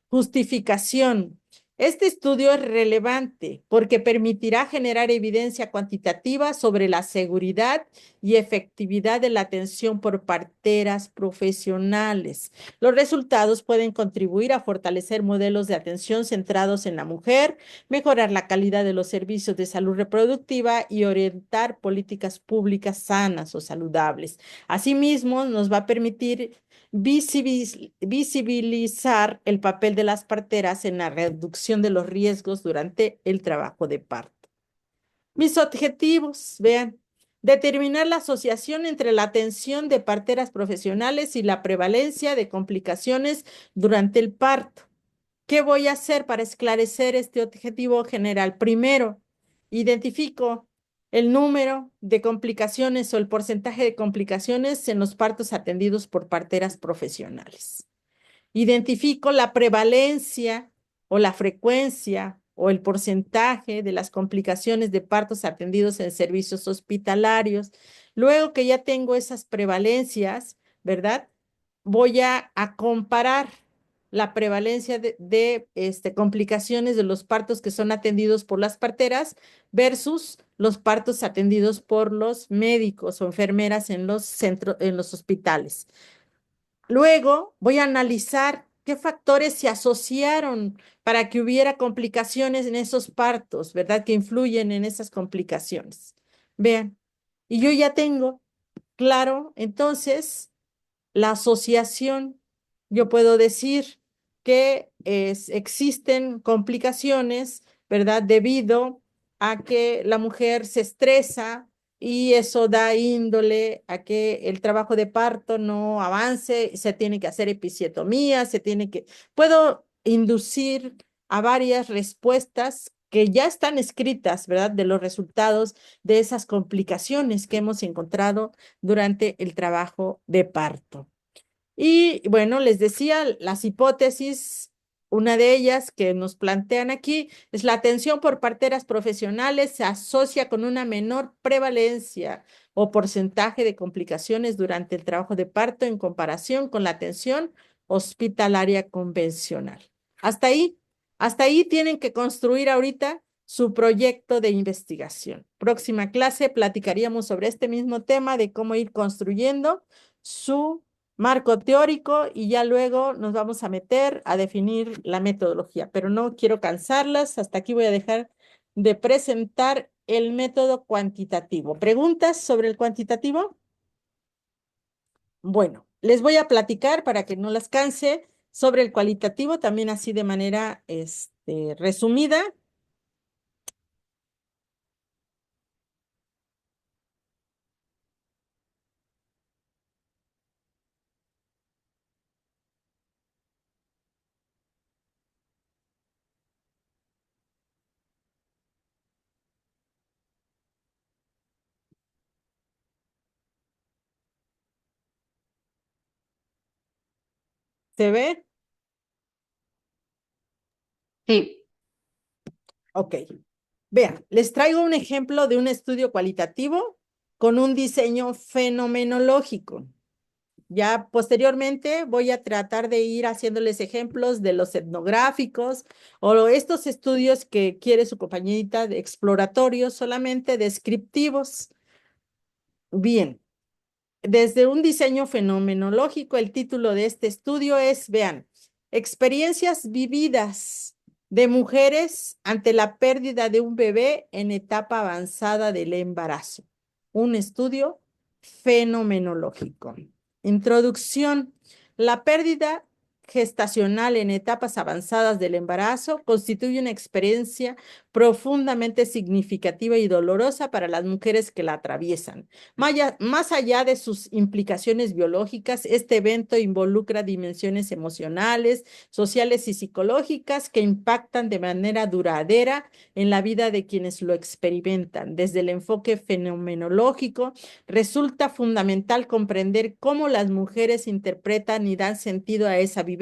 Justificación. Este estudio es relevante porque permitirá generar evidencia cuantitativa sobre la seguridad y efectividad de la atención por parteras profesionales. Los resultados pueden contribuir a fortalecer modelos de atención centrados en la mujer, mejorar la calidad de los servicios de salud reproductiva y orientar políticas públicas sanas o saludables. Asimismo, nos va a permitir visibilizar el papel de las parteras en la reducción de los riesgos durante el trabajo de parto. Mis objetivos, vean, determinar la asociación entre la atención de parteras profesionales y la prevalencia de complicaciones durante el parto. ¿Qué voy a hacer para esclarecer este objetivo general? Primero, identifico el número de complicaciones o el porcentaje de complicaciones en los partos atendidos por parteras profesionales. Identifico la prevalencia o la frecuencia o el porcentaje de las complicaciones de partos atendidos en servicios hospitalarios. Luego que ya tengo esas prevalencias, ¿verdad? Voy a comparar la prevalencia de complicaciones de los partos que son atendidos por las parteras versus los partos atendidos por los médicos o enfermeras en los centros, en los hospitales. Luego voy a analizar qué factores se asociaron para que hubiera complicaciones en esos partos, ¿verdad? Que influyen en esas complicaciones. Vean, y yo ya tengo claro, entonces, la asociación. Yo puedo decir que existen complicaciones, ¿verdad? Debido a que la mujer se estresa y eso da índole a que el trabajo de parto no avance, se tiene que hacer episiotomía, puedo inducir a varias respuestas que ya están escritas, ¿verdad? De los resultados de esas complicaciones que hemos encontrado durante el trabajo de parto. Y bueno, les decía, las hipótesis, una de ellas que nos plantean aquí es la atención por parteras profesionales se asocia con una menor prevalencia o porcentaje de complicaciones durante el trabajo de parto en comparación con la atención hospitalaria convencional. Hasta ahí tienen que construir ahorita su proyecto de investigación. Próxima clase platicaríamos sobre este mismo tema de cómo ir construyendo su marco teórico y ya luego nos vamos a meter a definir la metodología, pero no quiero cansarlas. Hasta aquí voy a dejar de presentar el método cuantitativo. ¿Preguntas sobre el cuantitativo? Bueno, les voy a platicar para que no las canse sobre el cualitativo, también así de manera resumida. ¿Se ve? Sí, Ok. Vean, les traigo un ejemplo de un estudio cualitativo con un diseño fenomenológico. Ya posteriormente voy a tratar de ir haciéndoles ejemplos de los etnográficos o estos estudios que quiere su compañerita de exploratorios, solamente descriptivos. Bien, desde un diseño fenomenológico, el título de este estudio es, vean, experiencias vividas de mujeres ante la pérdida de un bebé en etapa avanzada del embarazo. Un estudio fenomenológico. Introducción. La pérdida gestacional en etapas avanzadas del embarazo constituye una experiencia profundamente significativa y dolorosa para las mujeres que la atraviesan. Más allá de sus implicaciones biológicas, este evento involucra dimensiones emocionales, sociales y psicológicas que impactan de manera duradera en la vida de quienes lo experimentan. Desde el enfoque fenomenológico, resulta fundamental comprender cómo las mujeres interpretan y dan sentido a esa vivencia,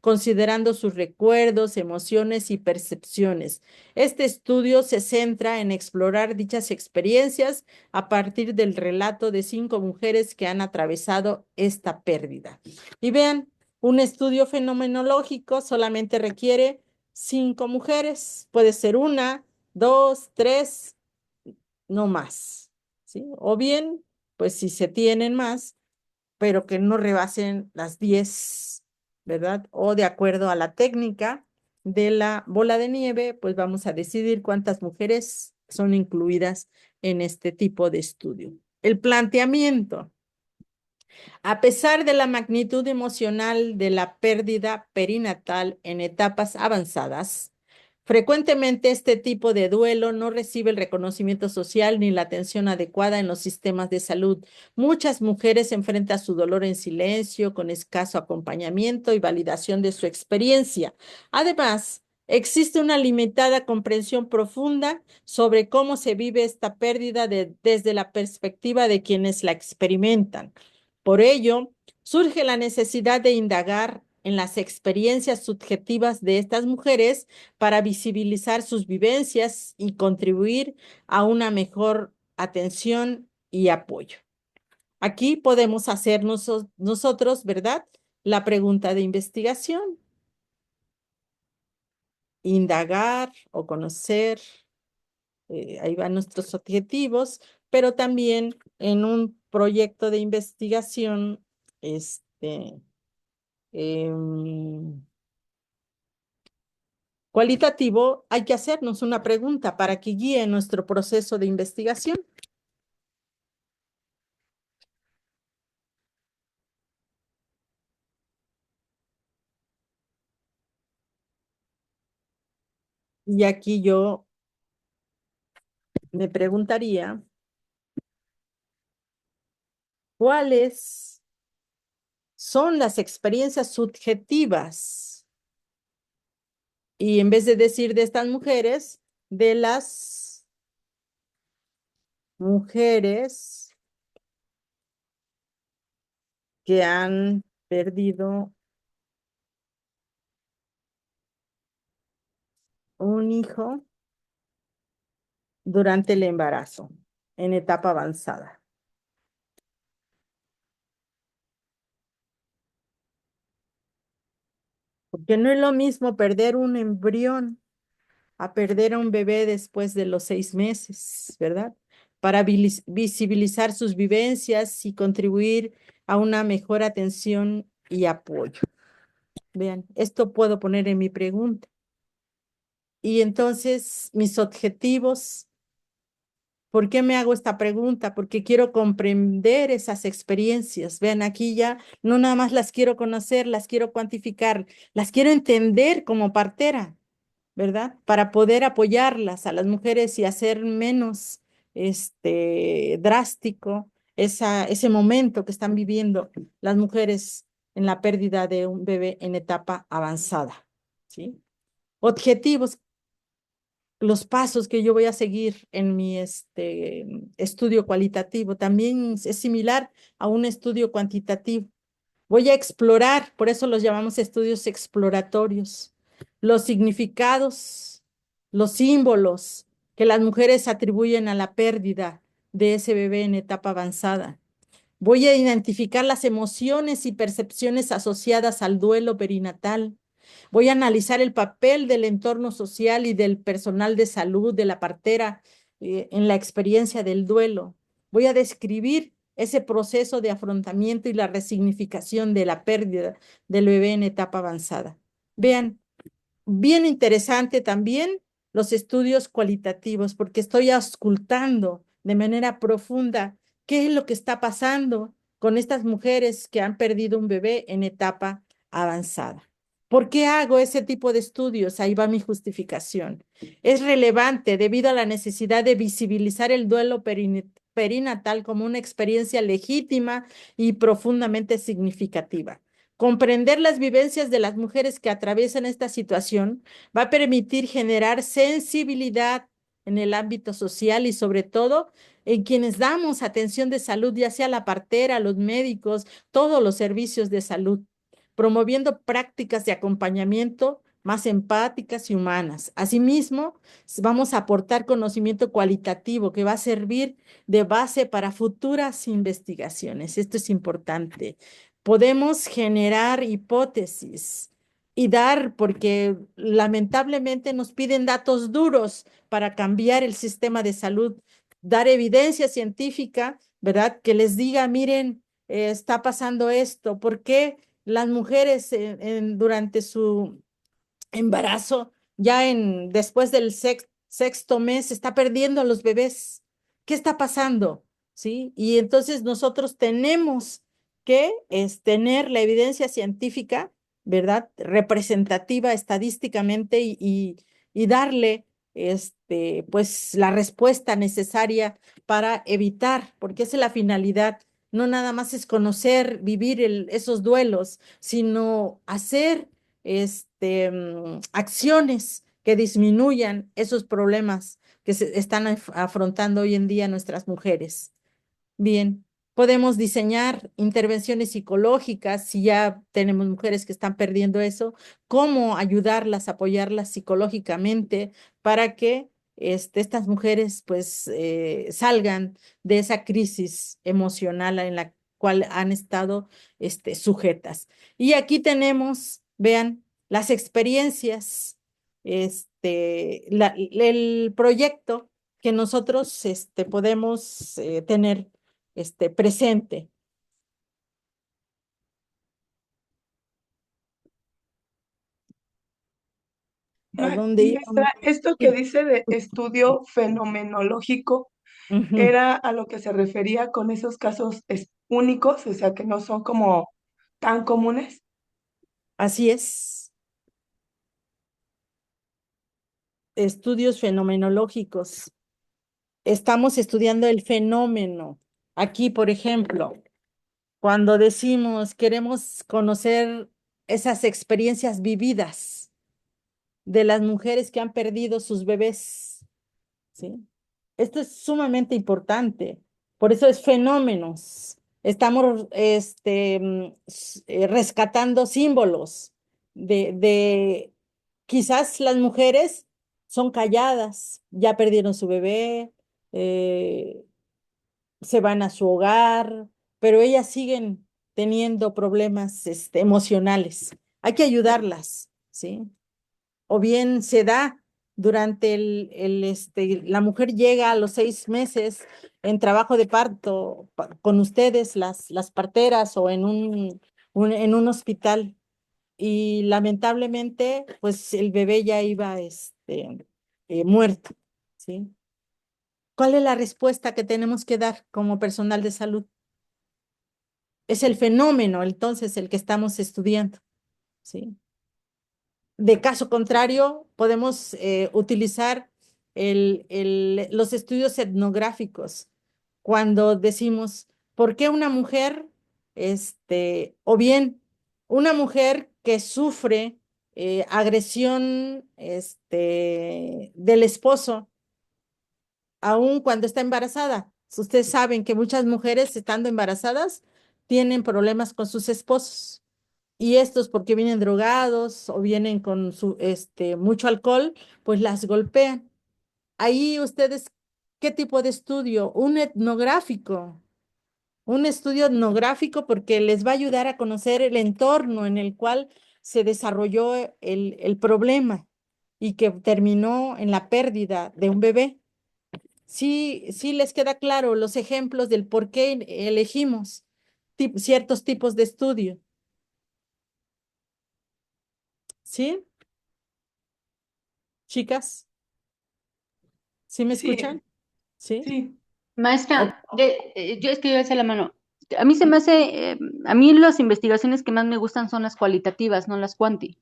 considerando sus recuerdos, emociones y percepciones. Este estudio se centra en explorar dichas experiencias a partir del relato de 5 mujeres que han atravesado esta pérdida. Y vean, un estudio fenomenológico solamente requiere 5 mujeres, puede ser una, dos, tres, no más, ¿sí? O bien, pues si se tienen más, pero que no rebasen las 10, ¿verdad? O de acuerdo a la técnica de la bola de nieve, pues vamos a decidir cuántas mujeres son incluidas en este tipo de estudio. El planteamiento. A pesar de la magnitud emocional de la pérdida perinatal en etapas avanzadas, frecuentemente este tipo de duelo no recibe el reconocimiento social ni la atención adecuada en los sistemas de salud. Muchas mujeres enfrentan su dolor en silencio, con escaso acompañamiento y validación de su experiencia. Además, existe una limitada comprensión profunda sobre cómo se vive esta pérdida desde la perspectiva de quienes la experimentan. Por ello, surge la necesidad de indagar en las experiencias subjetivas de estas mujeres para visibilizar sus vivencias y contribuir a una mejor atención y apoyo. Aquí podemos hacer nosotros, ¿verdad? La pregunta de investigación, indagar o conocer, ahí van nuestros objetivos, pero también en un proyecto de investigación, em, cualitativo, hay que hacernos una pregunta para que guíe nuestro proceso de investigación. Y aquí yo me preguntaría, ¿cuáles son las experiencias subjetivas? Y en vez de decir de estas mujeres, de las mujeres que han perdido un hijo durante el embarazo, en etapa avanzada. Porque no es lo mismo perder un embrión a perder a un bebé después de los 6 meses, ¿verdad? Para visibilizar sus vivencias y contribuir a una mejor atención y apoyo. Vean, esto puedo poner en mi pregunta. Y entonces, mis objetivos, ¿por qué me hago esta pregunta? Porque quiero comprender esas experiencias. Vean, aquí ya no nada más las quiero conocer, las quiero cuantificar, las quiero entender como partera, ¿verdad? Para poder apoyarlas a las mujeres y hacer menos drástico ese momento que están viviendo las mujeres en la pérdida de un bebé en etapa avanzada, ¿sí? Objetivos, los pasos que yo voy a seguir en mi estudio cualitativo también es similar a un estudio cuantitativo. Voy a explorar, por eso los llamamos estudios exploratorios, los significados, los símbolos que las mujeres atribuyen a la pérdida de ese bebé en etapa avanzada. Voy a identificar las emociones y percepciones asociadas al duelo perinatal. Voy a analizar el papel del entorno social y del personal de salud de la partera en la experiencia del duelo. Voy a describir ese proceso de afrontamiento y la resignificación de la pérdida del bebé en etapa avanzada. Vean, bien interesante también los estudios cualitativos, porque estoy auscultando de manera profunda qué es lo que está pasando con estas mujeres que han perdido un bebé en etapa avanzada. ¿Por qué hago ese tipo de estudios? Ahí va mi justificación. Es relevante debido a la necesidad de visibilizar el duelo perinatal como una experiencia legítima y profundamente significativa. Comprender las vivencias de las mujeres que atraviesan esta situación va a permitir generar sensibilidad en el ámbito social y sobre todo en quienes damos atención de salud, ya sea la partera, los médicos, todos los servicios de salud, promoviendo prácticas de acompañamiento más empáticas y humanas. Asimismo, vamos a aportar conocimiento cualitativo que va a servir de base para futuras investigaciones. Esto es importante. Podemos generar hipótesis y dar, porque lamentablemente nos piden datos duros para cambiar el sistema de salud, dar evidencia científica, ¿verdad? Que les diga, miren, está pasando esto, ¿por qué las mujeres durante su embarazo, después del sexto mes, está perdiendo a los bebés? ¿Qué está pasando? ¿Sí? Y entonces nosotros tenemos que tener la evidencia científica, ¿verdad? Representativa estadísticamente y darle pues la respuesta necesaria para evitar, porque esa es la finalidad. No nada más es conocer, vivir esos duelos, sino hacer acciones que disminuyan esos problemas que se están afrontando hoy en día nuestras mujeres. Bien, podemos diseñar intervenciones psicológicas si ya tenemos mujeres que están perdiendo eso, cómo ayudarlas, apoyarlas psicológicamente para que estas mujeres pues salgan de esa crisis emocional en la cual han estado sujetas. Y aquí tenemos, vean, las experiencias, el proyecto que nosotros podemos tener presente. ¿A dónde íbamos? Maestra, esto que Sí. dice de estudio fenomenológico, Ujú. ¿era a lo que se refería con esos casos únicos, o sea, que no son como tan comunes? Así es, estudios fenomenológicos. Estamos estudiando el fenómeno. Aquí, por ejemplo, cuando decimos queremos conocer esas experiencias vividas de las mujeres que han perdido sus bebés, ¿sí? Esto es sumamente importante. Por eso es fenómenos. Estamos rescatando símbolos de quizás las mujeres son calladas, ya perdieron su bebé, eh, se van a su hogar, pero ellas siguen teniendo problemas emocionales. Hay que ayudarlas, ¿sí? O bien se da durante la mujer llega a los 6 meses en trabajo de parto con ustedes, las parteras, o en un hospital, y lamentablemente, pues el bebé ya iba, muerto, ¿sí? ¿Cuál es la respuesta que tenemos que dar como personal de salud? Es el fenómeno, entonces, el que estamos estudiando, ¿sí? De caso contrario, podemos utilizar los estudios etnográficos cuando decimos, ¿por qué una mujer, o bien una mujer que sufre agresión, del esposo, aun cuando está embarazada? Ustedes saben que muchas mujeres, estando embarazadas, tienen problemas con sus esposos. Y estos, porque vienen drogados o vienen con mucho alcohol, pues las golpean. Ahí ustedes, ¿qué tipo de estudio? Un estudio etnográfico, porque les va a ayudar a conocer el entorno en el cual se desarrolló el problema y que terminó en la pérdida de un bebé. Sí, sí les queda claro los ejemplos del por qué elegimos ciertos tipos de estudio, ¿sí? Chicas, ¿sí me Sí, escuchan? ¿Sí? sí, O- Maestra, yo es que yo alcé la mano. A mí se me hace, a mí las investigaciones que más me gustan son las cualitativas, no las cuanti.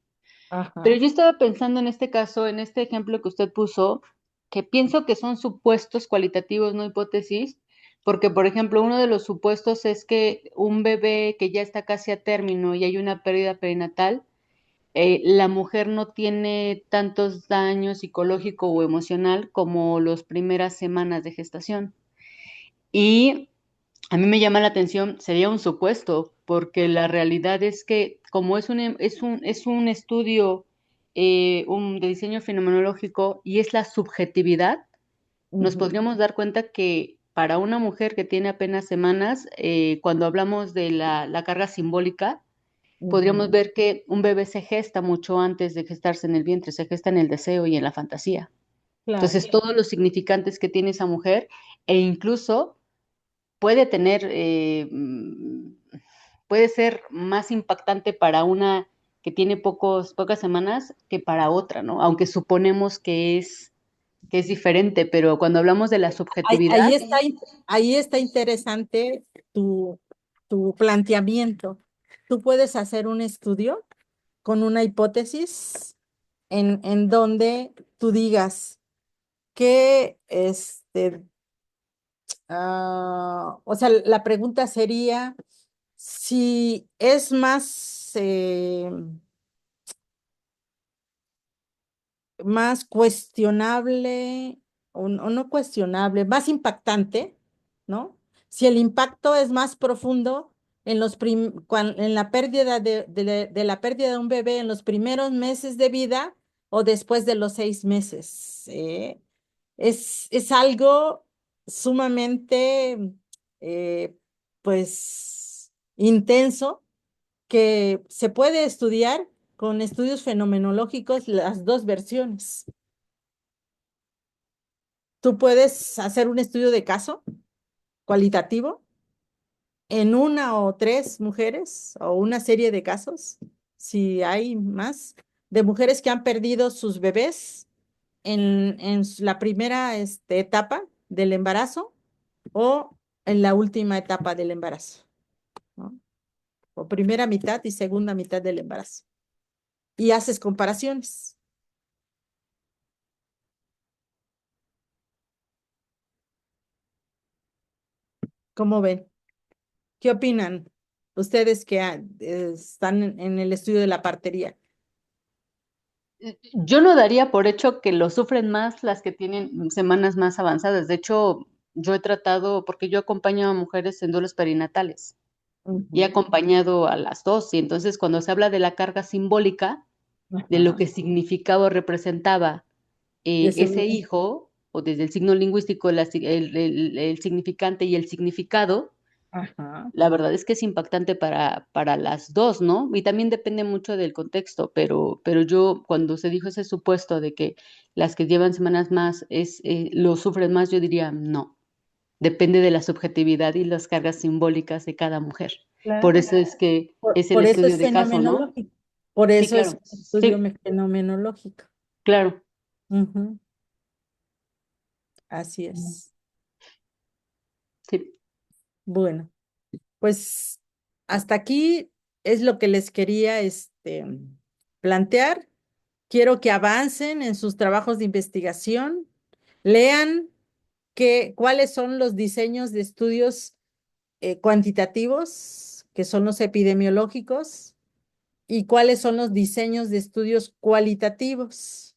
Pero Ajá. yo estaba pensando en este caso, en este ejemplo que usted puso, que pienso que son supuestos cualitativos, no hipótesis, porque, por ejemplo, uno de los supuestos es que un bebé que ya está casi a término y hay una pérdida perinatal, la mujer no tiene tantos daños psicológico o emocional como las primeras semanas de gestación. Y a mí me llama la atención, sería un supuesto, porque la realidad es que como es un estudio de diseño fenomenológico y es la subjetividad, nos Ujú. podríamos dar cuenta que para una mujer que tiene apenas semanas, cuando hablamos de la carga simbólica, podríamos Ujú, ver que un bebé se gesta mucho antes de gestarse en el vientre, se gesta en el deseo y en la fantasía. claro. Entonces, todos los significantes que tiene esa mujer, e incluso puede tener, puede ser más impactante para una que tiene pocas semanas que para otra, ¿no? Aunque suponemos que es diferente, pero cuando hablamos de la Ahí, subjetividad, ahí está interesante tu, tu planteamiento. Tú puedes hacer un estudio con una hipótesis en donde tú digas que, o sea, la pregunta sería si es más, más cuestionable o no cuestionable, más impactante, ¿no? Si el impacto es más profundo en la pérdida de la pérdida de un bebé en los primeros meses de vida o después de los 6 meses. Es algo sumamente, pues, intenso que se puede estudiar con estudios fenomenológicos las dos versiones. Tú puedes hacer un estudio de caso cualitativo en una o tres mujeres o una serie de casos, si hay más, de mujeres que han perdido sus bebés en la primera etapa del embarazo o en la última etapa del embarazo, ¿no? O primera mitad y segunda mitad del embarazo. Y haces comparaciones. ¿Cómo ven? ¿Qué opinan ustedes que están en el estudio de la partería? yo no daría por hecho que lo sufren más las que tienen semanas más avanzadas. De hecho, yo he tratado, porque yo acompaño a mujeres en duelos perinatales y he Ujú. acompañado a las dos, y entonces cuando se habla de la carga simbólica, de lo Ajá. que significaba o representaba De su- ese hijo, o desde el signo lingüístico, el significante y el significado, Ajá. la verdad es que es impactante para las dos, ¿no? Y también depende mucho del contexto, pero yo cuando se dijo ese supuesto de que las que llevan semanas más lo sufren más, yo diría no. Depende de la subjetividad y las cargas simbólicas de cada mujer. Por Claro. eso es que es el Por eso estudio es de caso, ¿no? fenomenológico. Por Sí, eso es claro. un estudio Sí, fenomenológico. claro. Ujú. Así es. Sí. Bueno, pues hasta aquí es lo que les quería plantear. Quiero que avancen en sus trabajos de investigación, lean cuáles son los diseños de estudios cuantitativos, que son los epidemiológicos, y cuáles son los diseños de estudios cualitativos.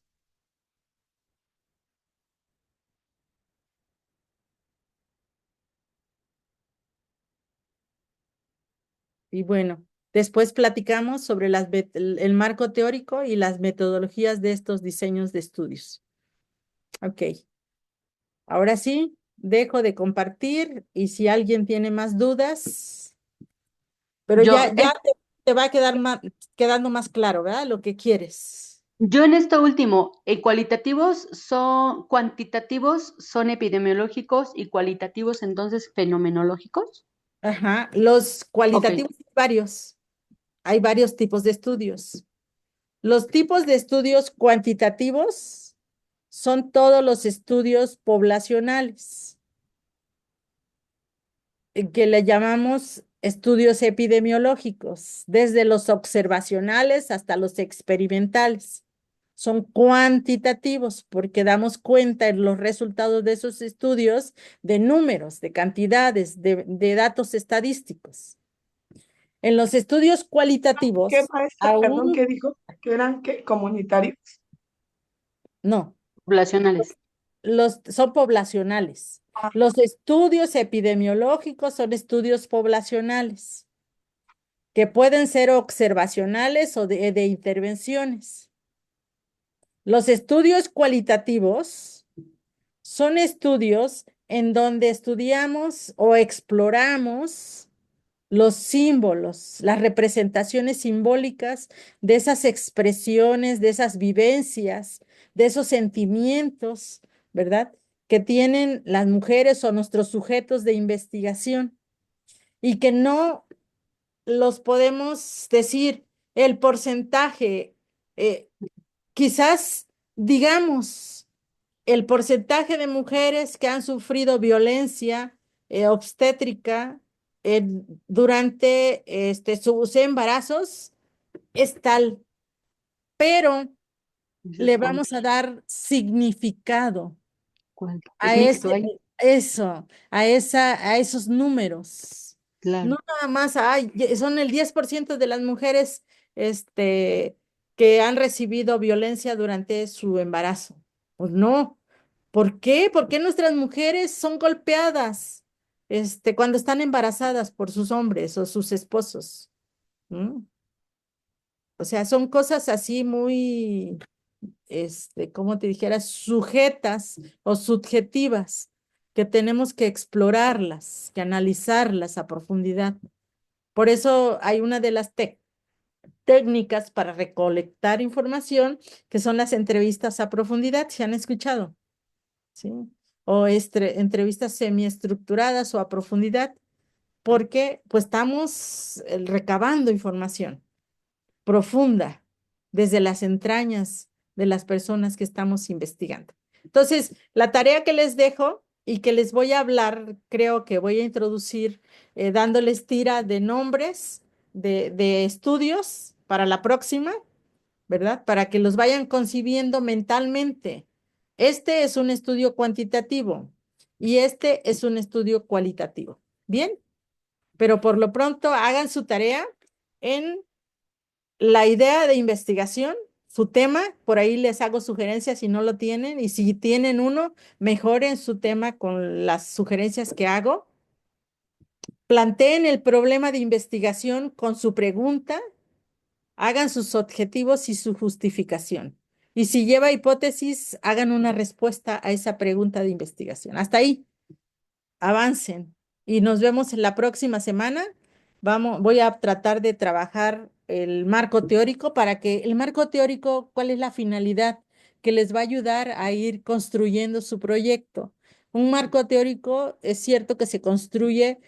Y bueno, después platicamos sobre el marco teórico y las metodologías de estos diseños de estudios. Ok, ahora sí, dejo de compartir y si alguien tiene más dudas, pero Yo, te va a quedar quedando más claro, ¿verdad? Lo que quieres. yo en esto último, cuantitativos son epidemiológicos y cualitativos entonces fenomenológicos. Ajá, los Ok. cualitativos hay varios tipos de estudios. Los tipos de estudios cuantitativos son todos los estudios poblacionales, que le llamamos estudios epidemiológicos, desde los observacionales hasta los experimentales. Son cuantitativos porque damos cuenta en los resultados de esos estudios de números, de cantidades, de datos estadísticos. En los estudios ¿Qué cualitativos, maestra, perdón, aún qué dijo? ¿Que eran qué? ¿Comunitarios? no, Poblacionales. son poblacionales. Ah, Los estudios epidemiológicos son estudios poblacionales, que pueden ser observacionales o de intervenciones. Los estudios cualitativos son estudios en donde estudiamos o exploramos los símbolos, las representaciones simbólicas de esas expresiones, de esas vivencias, de esos sentimientos, ¿verdad? Que tienen las mujeres o nuestros sujetos de investigación y que no los podemos decir el porcentaje, eh, quizás digamos el porcentaje de mujeres que han sufrido violencia obstétrica durante sus embarazos es tal, pero Ese es le cuánto, vamos a dar significado cuánto. a Es mixto ahí, a esos números. No claro. nada más, ay, son el 10% de las mujeres que han recibido violencia durante su embarazo. Pues no. ¿Por qué? ¿Por qué nuestras mujeres son golpeadas cuando están embarazadas por sus hombres o sus esposos? ¿Mm? O sea, son cosas así muy como te dijera, sujetas o subjetivas, que tenemos que explorarlas, que analizarlas a profundidad. Por eso hay una de las técnicas para recolectar información, que son las entrevistas a profundidad, ¿se han escuchado? ¿Sí? O entrevistas semiestructuradas o a profundidad, porque pues estamos recabando información profunda desde las entrañas de las personas que estamos investigando. Entonces, la tarea que les dejo y que les voy a hablar, creo que voy a introducir dándoles tira de nombres de estudios para la próxima, ¿verdad? Para que los vayan concibiendo mentalmente. Este es un estudio cuantitativo y este es un estudio cualitativo. Bien, pero por lo pronto hagan su tarea en la idea de investigación, su tema, por ahí les hago sugerencias si no lo tienen, y si tienen uno, mejoren su tema con las sugerencias que hago. Planteen el problema de investigación con su pregunta, hagan sus objetivos y su justificación. Y si lleva hipótesis, hagan una respuesta a esa pregunta de investigación. Hasta ahí, avancen y nos vemos en la próxima semana. Voy a tratar de trabajar el marco teórico para que el marco teórico, ¿cuál es la finalidad? Que les va a ayudar a ir construyendo su proyecto. Un marco teórico es cierto que se construye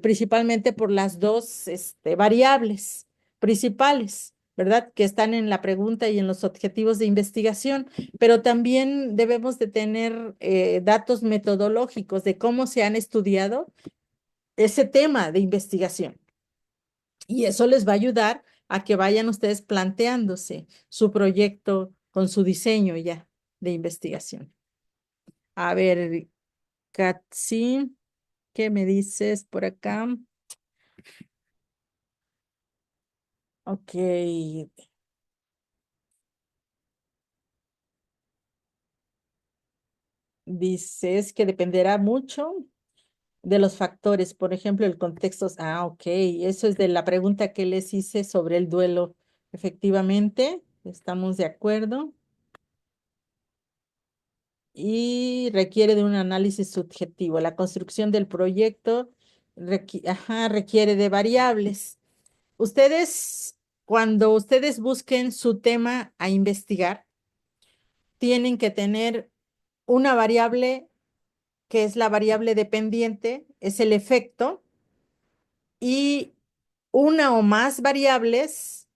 principalmente por las dos variables principales, ¿verdad? Que están en la pregunta y en los objetivos de investigación, pero también debemos de tener datos metodológicos de cómo se han estudiado ese tema de investigación. Y eso les va a ayudar a que vayan ustedes planteándose su proyecto con su diseño ya de investigación. A ver, Katsi, ¿qué me dices por acá? Ok, dices que dependerá mucho de los factores, por ejemplo, el contexto. Ah, ok, eso es de la pregunta que les hice sobre el duelo. Efectivamente, estamos de acuerdo. Y requiere de un análisis subjetivo. La construcción del proyecto requiere de variables. Ustedes, cuando ustedes busquen su tema a investigar, tienen que tener una variable que es la variable dependiente, es el efecto, y una o más variables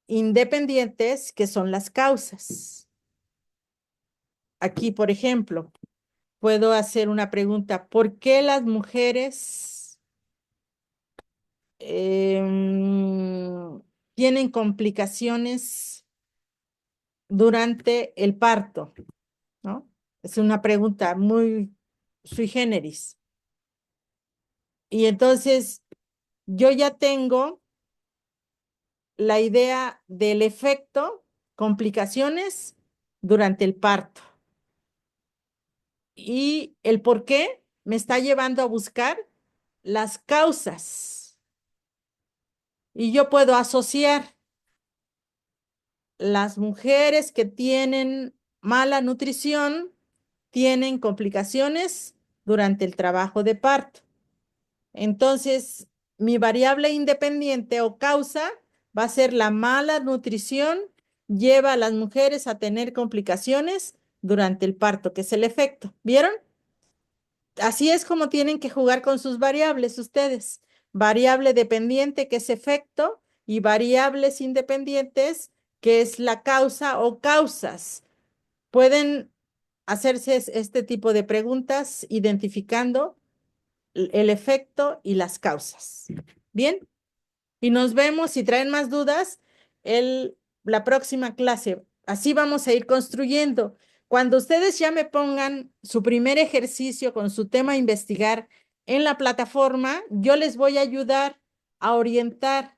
independientes que son las causas. Aquí, por ejemplo, puedo hacer una pregunta: ¿por qué las mujeres tienen complicaciones durante el parto? ¿No? Es una pregunta muy sui generis. Y entonces yo ya tengo la idea del efecto, complicaciones durante el parto. Y el por qué me está llevando a buscar las causas. Y yo puedo asociar las mujeres que tienen mala nutrición, tienen complicaciones durante el trabajo de parto. Entonces, mi variable independiente o causa va a ser la mala nutrición lleva a las mujeres a tener complicaciones durante el parto, que es el efecto. ¿Vieron? Así es como tienen que jugar con sus variables ustedes. Variable dependiente, que es efecto, y variables independientes, que es la causa o causas. Pueden hacerse este tipo de preguntas identificando el efecto y las causas. Bien, y nos vemos si traen más dudas la próxima clase. Así vamos a ir construyendo. Cuando ustedes ya me pongan su primer ejercicio con su tema a investigar en la plataforma, yo les voy a ayudar a orientar,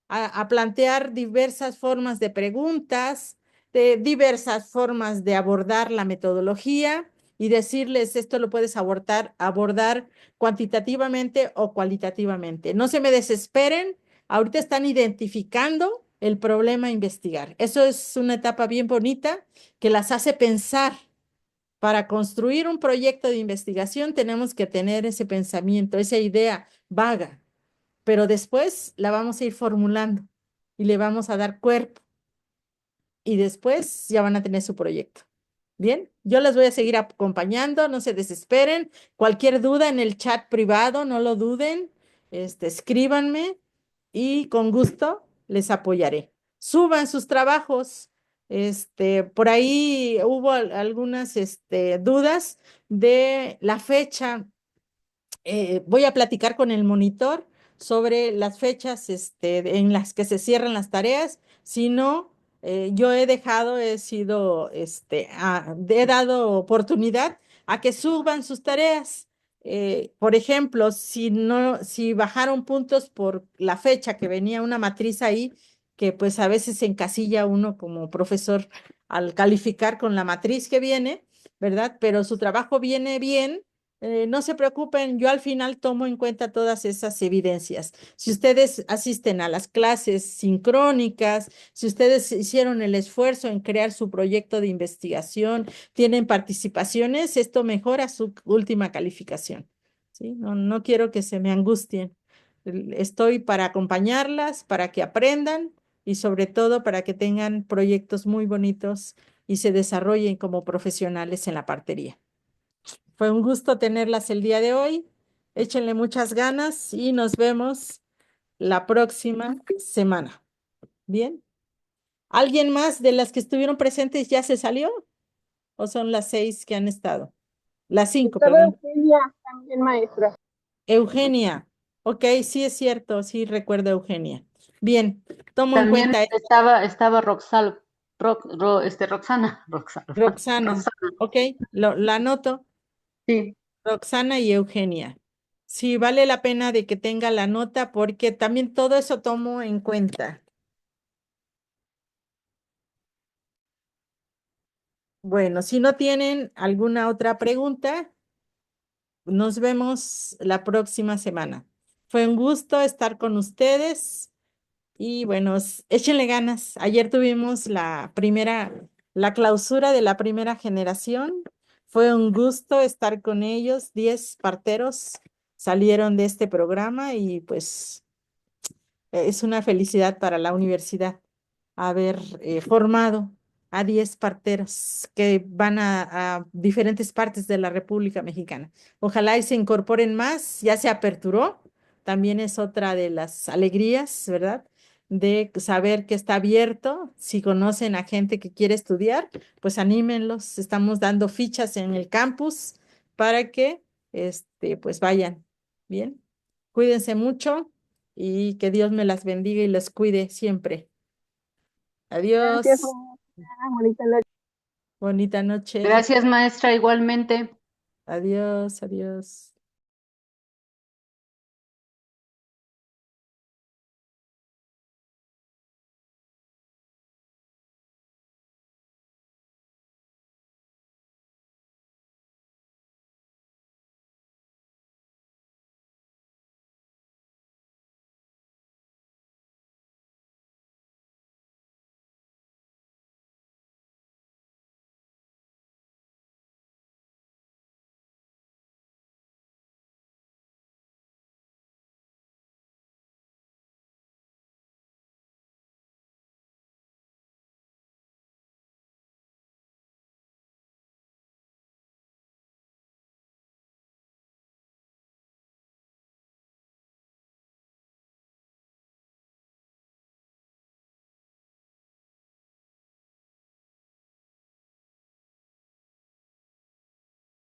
a plantear diversas formas de preguntas, de diversas formas de abordar la metodología y decirles esto lo puedes abordar cuantitativamente o cualitativamente. No se me desesperen. Ahorita están identificando el problema a investigar. Eso es una etapa bien bonita que las hace pensar. Para construir un proyecto de investigación tenemos que tener ese pensamiento, esa idea vaga, pero después la vamos a ir formulando y le vamos a dar cuerpo y después ya van a tener su proyecto. Bien, yo les voy a seguir acompañando, no se desesperen. Cualquier duda en el chat privado, no lo duden, escríbanme y con gusto les apoyaré. Suban sus trabajos. Por ahí hubo algunas dudas de la fecha. Voy a platicar con el monitor sobre las fechas en las que se cierran las tareas. Si no, yo he dado oportunidad a que suban sus tareas. Por ejemplo, si bajaron puntos por la fecha que venía una matriz ahí, que pues a veces se encasilla uno como profesor al calificar con la matriz que viene, ¿verdad? Pero su trabajo viene bien, no se preocupen, yo al final tomo en cuenta todas esas evidencias. Si ustedes asisten a las clases sincrónicas, si ustedes hicieron el esfuerzo en crear su proyecto de investigación, tienen participaciones, esto mejora su última calificación. ¿Sí? No, no quiero que se me angustien. Estoy para acompañarlas, para que aprendan y sobre todo para que tengan proyectos muy bonitos y se desarrollen como profesionales en la partería. Fue un gusto tenerlas el día de hoy. Échenle muchas ganas y nos vemos la próxima semana. Bien. ¿Alguien más de las que estuvieron presentes ya se salió? ¿O son las 6 que han estado? Las 5, Estaba perdón. Eugenia también, maestra. Eugenia. Ok, sí es cierto, sí recuerdo a Eugenia. Bien, tomo en También cuenta estaba Roxana, Roxana. Roxana, Ok, la anoto. sí. Roxana y Eugenia. Sí, vale la pena de que tenga la nota porque también todo eso tomo en cuenta. Bueno, si no tienen alguna otra pregunta, nos vemos la próxima semana. Fue un gusto estar con ustedes y bueno, échenle ganas. Ayer tuvimos la clausura de la primera generación. Fue un gusto estar con ellos. 10 parteros salieron de este programa y pues es una felicidad para la universidad haber formado a 10 parteros que van a diferentes partes de la República Mexicana. Ojalá y se incorporen más, ya se aperturó, también es otra de las alegrías, ¿verdad? De saber que está abierto. Si conocen a gente que quiere estudiar, pues anímenlos. Estamos dando fichas en el campus para que pues vayan. Bien, cuídense mucho y que Dios me las bendiga y los cuide siempre. Gracias, Adiós. maestra. Bonita noche. Bonita noche. Gracias, maestra, igualmente. Adiós, adiós.